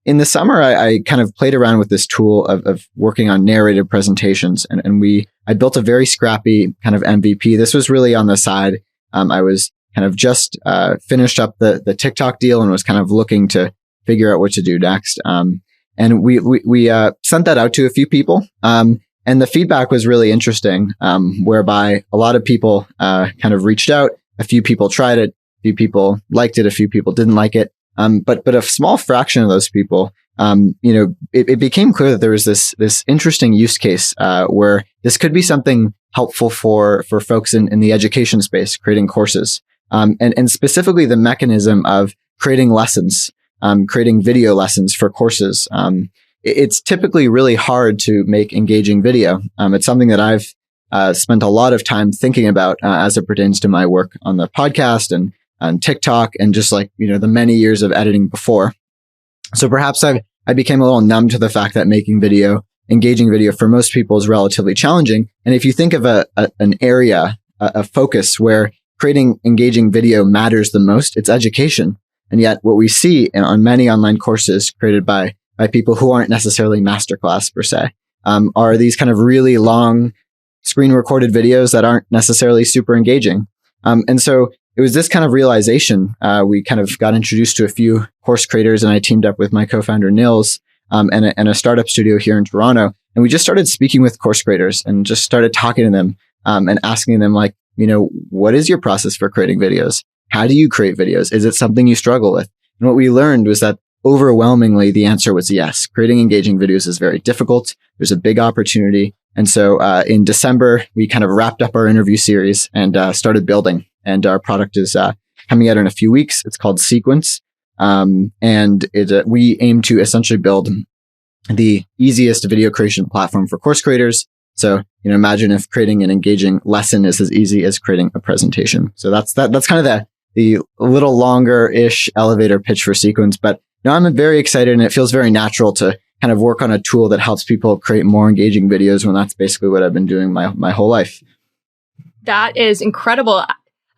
in the summer, I kind of played around with this tool of working on narrative presentations. And I built a very scrappy kind of MVP. This was really on the side. I was kind of just finished up the TikTok deal and was kind of looking to figure out what to do next. And we sent that out to a few people. And the feedback was really interesting, whereby a lot of people kind of reached out. A few people tried it. A few people liked it. A few people didn't like it. But a small fraction of those people, it became clear that there was this interesting use case where this could be something helpful for folks in the education space, creating courses, and specifically the mechanism of creating lessons, creating video lessons for courses. It's typically really hard to make engaging video. It's something that I've spent a lot of time thinking about as it pertains to my work on the podcast and on TikTok and just like, the many years of editing before. So perhaps I became a little numb to the fact that making video, engaging video for most people is relatively challenging. And if you think of an area, a focus where creating engaging video matters the most, it's education. And yet what we see on many online courses created by people who aren't necessarily masterclass per se, are these kind of really long screen recorded videos that aren't necessarily super engaging. And so it was this kind of realization. We kind of got introduced to a few course creators, and I teamed up with my co-founder Nils and a startup studio here in Toronto. And we just started speaking with course creators and just started talking to them and asking them like, what is your process for creating videos? How do you create videos? Is it something you struggle with? And what we learned was that overwhelmingly, the answer was yes. Creating engaging videos is very difficult. There's a big opportunity. And so in December, we kind of wrapped up our interview series and started building. And our product is coming out in a few weeks. It's called Sequence. We aim to essentially build the easiest video creation platform for course creators. So, imagine if creating an engaging lesson is as easy as creating a presentation. So that's kind of the little longer-ish elevator pitch for Sequence. But I'm very excited, and it feels very natural to kind of work on a tool that helps people create more engaging videos when that's basically what I've been doing my whole life. That is incredible.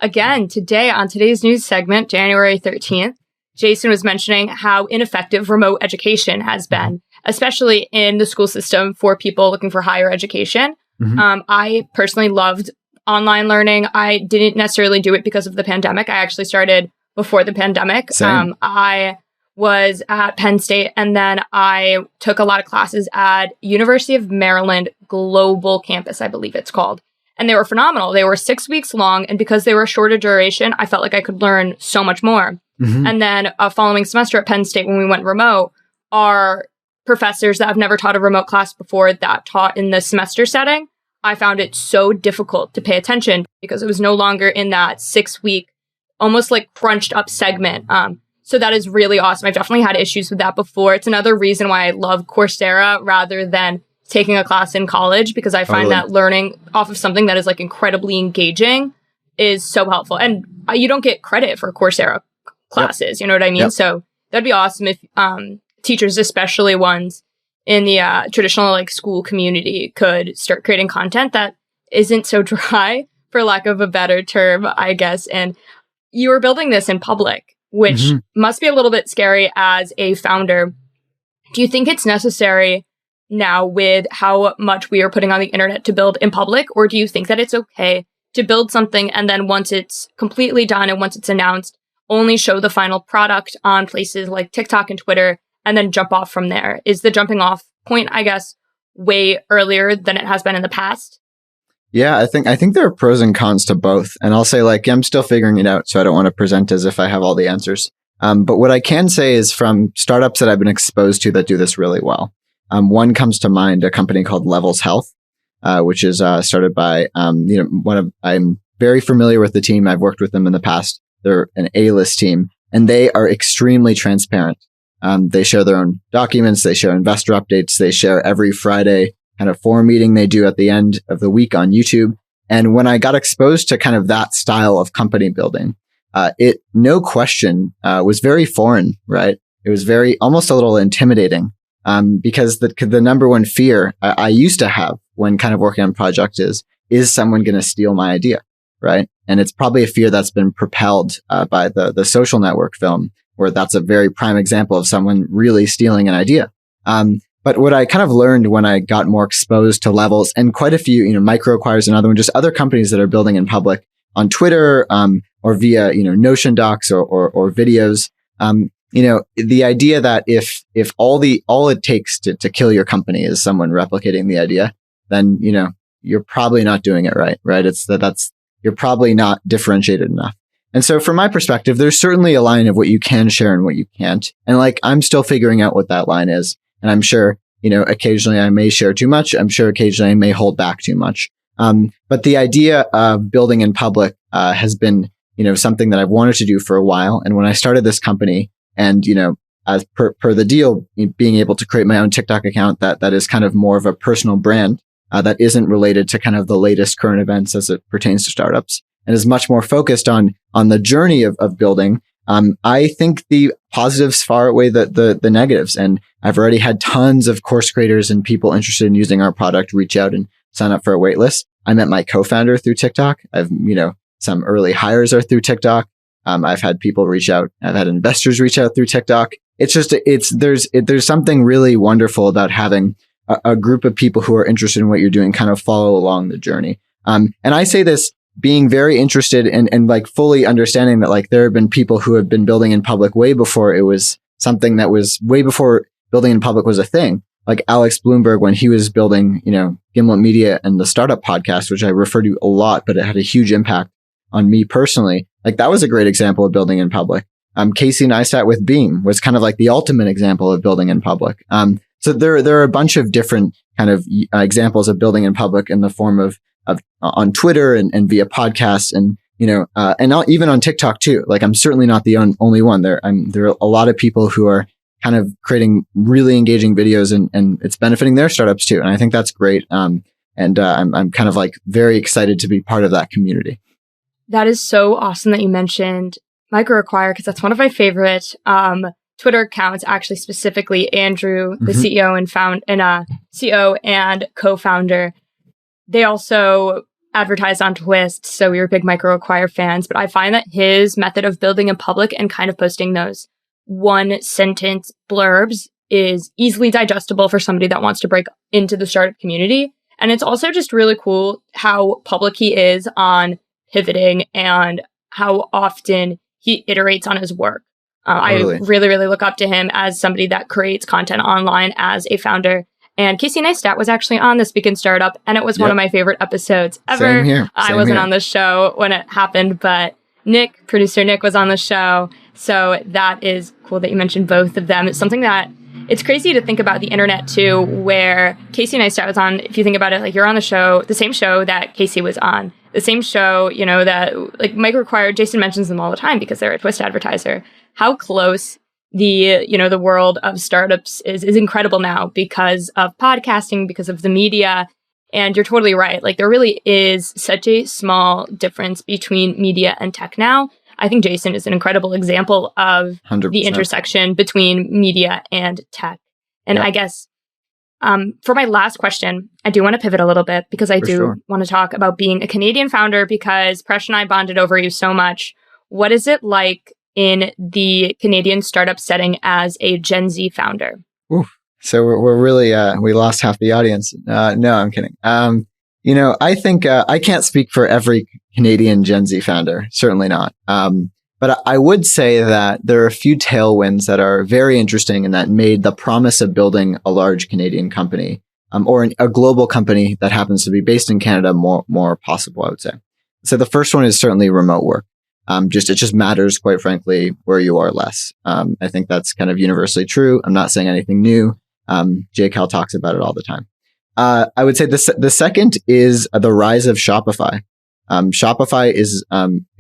Again, on today's news segment, January 13th, Jason was mentioning how ineffective remote education has been, especially in the school system for people looking for higher education. Mm-hmm. I personally loved online learning. I didn't necessarily do it because of the pandemic. I actually started before the pandemic. Same. I was at Penn State, and then I took a lot of classes at University of Maryland Global Campus, I believe it's called. And they were phenomenal. They were 6 weeks long. And because they were a shorter duration, I felt like I could learn so much more. Mm-hmm. And then a following semester at Penn State, when we went remote, our professors that have never taught a remote class before that taught in the semester setting, I found it so difficult to pay attention because it was no longer in that 6 week, almost like crunched up segment. So that is really awesome. I've definitely had issues with that before. It's another reason why I love Coursera rather than taking a class in college, because I find that learning off of something that is like incredibly engaging is so helpful. And you don't get credit for Coursera classes. Yep. You know what I mean? Yep. So that'd be awesome if teachers, especially ones in the traditional like school community, could start creating content that isn't so dry, for lack of a better term, I guess. And you were building this in public, which must be a little bit scary as a founder. Do you think it's necessary now with how much we are putting on the internet to build in public? Or do you think that it's okay to build something and then once it's completely done and once it's announced, only show the final product on places like TikTok and Twitter and then jump off from there? Is the jumping off point, I guess, way earlier than it has been in the past? Yeah, I think there are pros and cons to both. And I'll say, like, I'm still figuring it out, so I don't want to present as if I have all the answers. But what I can say is from startups that I've been exposed to that do this really well. One comes to mind, a company called Levels Health, which is started by, I'm very familiar with the team. I've worked with them in the past. They're an A-list team, and they are extremely transparent. They share their own documents. They share investor updates. They share every Friday kind of forum meeting they do at the end of the week on YouTube. And when I got exposed to kind of that style of company building, it, no question, was very foreign, right? It was very, almost a little intimidating. Because the number one fear I used to have when kind of working on projects is someone going to steal my idea, right? And it's probably a fear that's been propelled by the Social Network film, where that's a very prime example of someone really stealing an idea. But what I kind of learned when I got more exposed to Levels and quite a few, MicroAcquire is another one, just other companies that are building in public on Twitter, or via, Notion docs or videos. The idea that if all it takes to kill your company is someone replicating the idea, then, you're probably not doing it right? You're probably not differentiated enough. And so from my perspective, there's certainly a line of what you can share and what you can't. And I'm still figuring out what that line is. And I'm sure, occasionally I may share too much. I'm sure occasionally I may hold back too much. But the idea of building in public, has been, something that I've wanted to do for a while. And when I started this company and, as per the deal, being able to create my own TikTok account that is kind of more of a personal brand, that isn't related to kind of the latest current events as it pertains to startups, and is much more focused on the journey of building. I think the positives far outweigh the negatives. And I've already had tons of course creators and people interested in using our product reach out and sign up for a wait list. I met my co-founder through TikTok. I've, some early hires are through TikTok. I've had people reach out. I've had investors reach out through TikTok. It's just, there's something really wonderful about having a group of people who are interested in what you're doing kind of follow along the journey. And I say this being very interested and fully understanding that there have been people who have been building in public way before it was something that was way before building in public was a thing. Like Alex Bloomberg, when he was building, Gimlet Media and the startup podcast, which I refer to a lot, but it had a huge impact on me personally. That was a great example of building in public. Casey Neistat with Beam was kind of the ultimate example of building in public. So there are a bunch of different kind of examples of building in public in the form of on Twitter and via podcasts and, and even on TikTok too. I'm certainly not the only one there. There are a lot of people who are kind of creating really engaging videos and it's benefiting their startups too. And I think that's great. I'm kind of very excited to be part of that community. That is so awesome that you mentioned MicroAcquire, because that's one of my favorite Twitter accounts. Actually, specifically Andrew, the CEO and co-founder. They also advertised on Twist, so we were big MicroAcquire fans. But I find that his method of building in public and kind of posting those one sentence blurbs is easily digestible for somebody that wants to break into the startup community. And it's also just really cool how public he is on pivoting and how often he iterates on his work. Totally. I really, really look up to him as somebody that creates content online as a founder. And Casey Neistat was actually on This Week in Startup, and it was one of my favorite episodes ever. Same here. I wasn't on the show when it happened, but producer Nick was on the show. So that is cool that you mentioned both of them. It's something that it's crazy to think about the internet too, where Casey Neistat was on. If you think about it, you're on the show, the same show that Casey was on, the same show, that MicroAcquire, Jason mentions them all the time because they're a Twist advertiser. How close the world of startups is incredible now because of podcasting, because of the media. And you're totally right. There really is such a small difference between media and tech now. I think Jason is an incredible example of 100%. The intersection between media and tech. And I guess for my last question, I do want to pivot a little bit because I want to talk about being a Canadian founder, because Presh and I bonded over you so much. What is it like in the Canadian startup setting as a Gen Z founder? Oof. So we're really, we lost half the audience. No, I'm kidding. I think, I can't speak for every Canadian Gen Z founder, certainly not. But I would say that there are a few tailwinds that are very interesting and that made the promise of building a large Canadian company, or a global company that happens to be based in Canada more possible, I would say. So the first one is certainly remote work. It just matters, quite frankly, where you are less. I think that's kind of universally true. I'm not saying anything new. JCal talks about it all the time. I would say the second is the rise of Shopify. Shopify is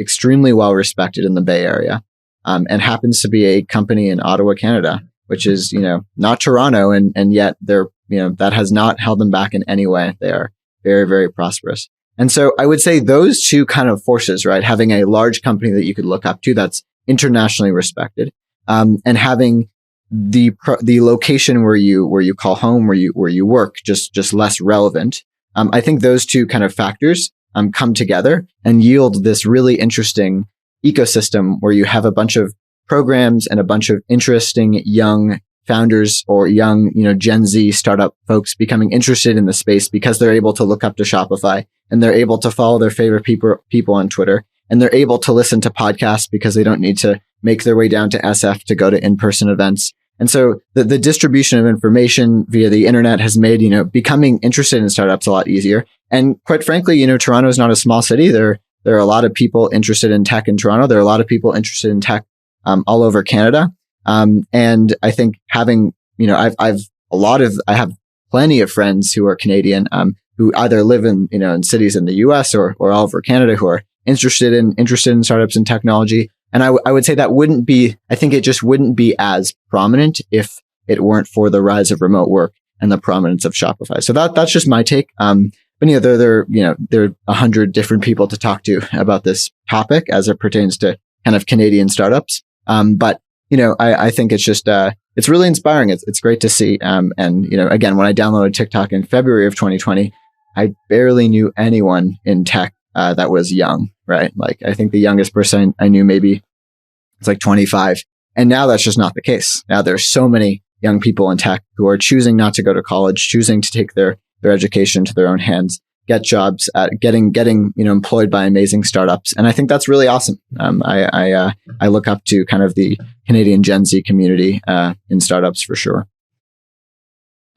extremely well respected in the Bay Area, and happens to be a company in Ottawa, Canada, which is, not Toronto, and yet they're, that has not held them back in any way. They are very, very prosperous. And so I would say those two kind of forces, right? Having a large company that you could look up to that's internationally respected, and having the location where you call home, where you work, just less relevant. I think those two kind of factors come together and yield this really interesting ecosystem where you have a bunch of programs and a bunch of interesting young founders or young, Gen Z startup folks becoming interested in the space because they're able to look up to Shopify and they're able to follow their favorite people on Twitter, and they're able to listen to podcasts because they don't need to make their way down to SF to go to in-person events. And so the distribution of information via the internet has made, becoming interested in startups a lot easier. And quite frankly, Toronto is not a small city. There are a lot of people interested in tech in Toronto. There are a lot of people interested in tech all over Canada. And I think having, I have plenty of friends who are Canadian, who either live in cities in the US or all over Canada who are interested in startups and technology. And I would say I think it just wouldn't be as prominent if it weren't for the rise of remote work and the prominence of Shopify. So that's just my take. But there are 100 different people to talk to about this topic as it pertains to kind of Canadian startups. But I think it's just, it's really inspiring. It's great to see. And again, when I downloaded TikTok in February of 2020, I barely knew anyone in tech that was young, right? Like, I think the youngest person I knew maybe it's like 25. And now that's just not the case. Now there's so many young people in tech who are choosing not to go to college, choosing to take their education into their own hands, get jobs, getting employed by amazing startups. And I think that's really awesome. I look up to kind of the Canadian Gen Z community in startups for sure.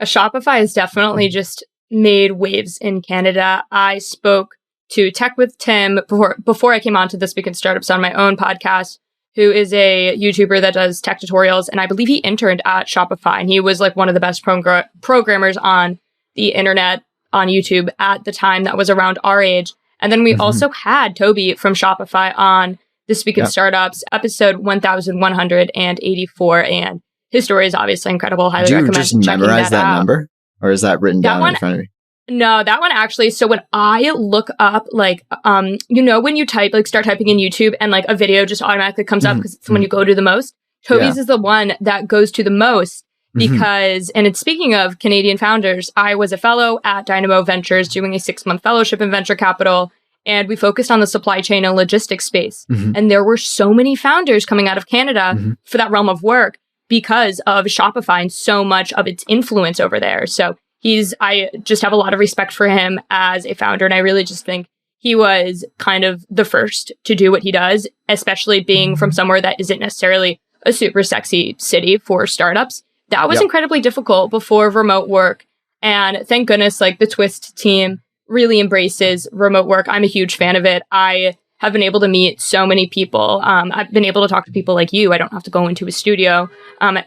Shopify has definitely just made waves in Canada. I spoke to Tech with Tim before I came on to This Week in Startups on my own podcast, who is a YouTuber that does tech tutorials. And I believe he interned at Shopify, and he was like one of the best programmers on the internet on YouTube at the time that was around our age. And then we also had Toby from Shopify on This Week in Startups, episode 1184. And his story is obviously incredible. Highly recommend checking that out. Do you just memorize that number? Or is that written down in front of you? No, that one actually. So when I look up, like, when you type, like, start typing in YouTube and like a video just automatically comes up because it's the one you go to the most. Toby's is the one that goes to the most because, and it's speaking of Canadian founders, I was a fellow at Dynamo Ventures doing a 6-month fellowship in venture capital. And we focused on the supply chain and logistics space. And there were so many founders coming out of Canada for that realm of work because of Shopify and so much of its influence over there. So I just have a lot of respect for him as a founder. And I really just think he was kind of the first to do what he does, especially being from somewhere that isn't necessarily a super sexy city for startups. That was incredibly difficult before remote work. And thank goodness, like, the Twist team really embraces remote work. I'm a huge fan of it. I have been able to meet so many people. I've been able to talk to people like you. I don't have to go into a studio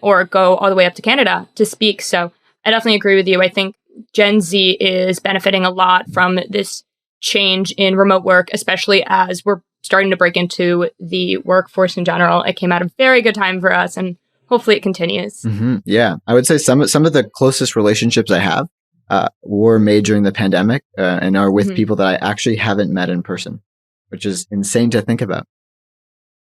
or go all the way up to Canada to speak. So I definitely agree with you. I think Gen Z is benefiting a lot from this change in remote work, especially as we're starting to break into the workforce in general. It came at a very good time for us, and hopefully it continues. Yeah, I would say some of the closest relationships I have were made during the pandemic and are with people that I actually haven't met in person, which is insane to think about.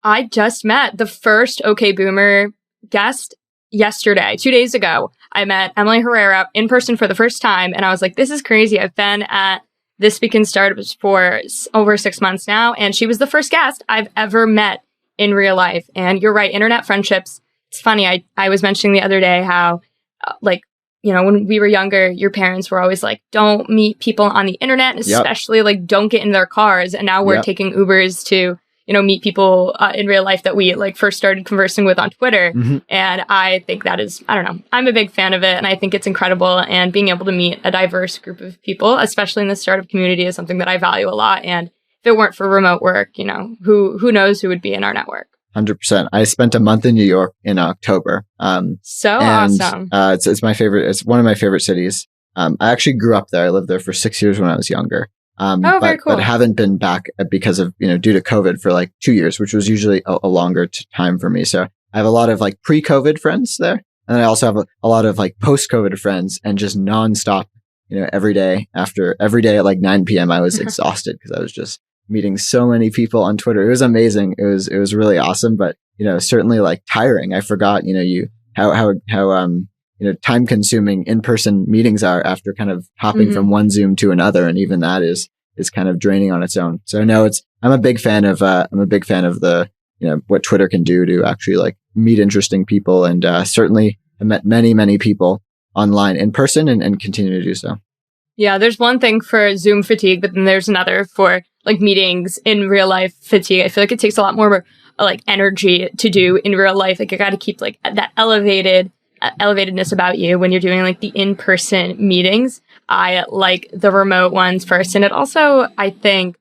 I just met the first OK Boomer guest yesterday, 2 days ago. I met Emily Herrera in person for the first time, and I was like, this is crazy. I've been at This Week in Startups for over 6 months now, and she was the first guest I've ever met in real life. And you're right, internet friendships. It's funny, I was mentioning the other day how, when we were younger, your parents were always like, don't meet people on the internet, especially like don't get in their cars. And now we're taking Ubers to, meet people in real life that we like first started conversing with on Twitter. And I think that is, I don't know, I'm a big fan of it. And I think it's incredible. And being able to meet a diverse group of people, especially in the startup community, is something that I value a lot. And if it weren't for remote work, who knows who would be in our network. 100%. I spent a month in New York in October. Awesome. It's my favorite. It's one of my favorite cities. I actually grew up there. I lived there for 6 years when I was younger. Very cool. But haven't been back because of, due to COVID for like 2 years, which was usually a longer time for me. So I have a lot of like pre-COVID friends there. And I also have a lot of like post-COVID friends, and just nonstop, every day at like 9 p.m. I was exhausted because I was just meeting so many people on Twitter. It was amazing. It was really awesome, but certainly like tiring. I forgot, how time consuming in-person meetings are after kind of hopping from one Zoom to another. And even that is kind of draining on its own. So no, I'm a big fan of the, what Twitter can do to actually like meet interesting people, and certainly I met many, many people online in person and continue to do so. Yeah, there's one thing for Zoom fatigue, but then there's another for like meetings in real life fatigue. I feel like it takes a lot more like energy to do in real life. Like you got to keep like that elevatedness about you when you're doing like the in-person meetings. I like the remote ones first. And it also, I think,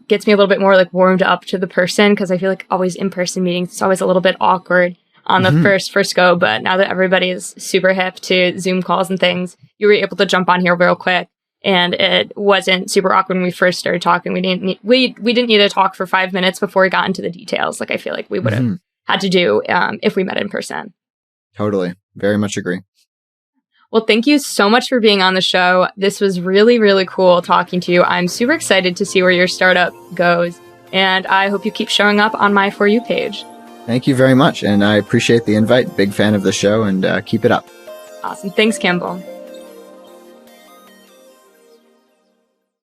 gets me a little bit more like warmed up to the person, because I feel like always in-person meetings, it's always a little bit awkward on the first go. But now that everybody is super hip to Zoom calls and things, you were able to jump on here real quick. And it wasn't super awkward when we first started talking. We didn't need to talk for 5 minutes before we got into the details. Like I feel like we would have had to do if we met in person. Totally. Very much agree. Well, thank you so much for being on the show. This was really, really cool talking to you. I'm super excited to see where your startup goes. And I hope you keep showing up on my For You page. Thank you very much. And I appreciate the invite. Big fan of the show, and keep it up. Awesome. Thanks, Campbell.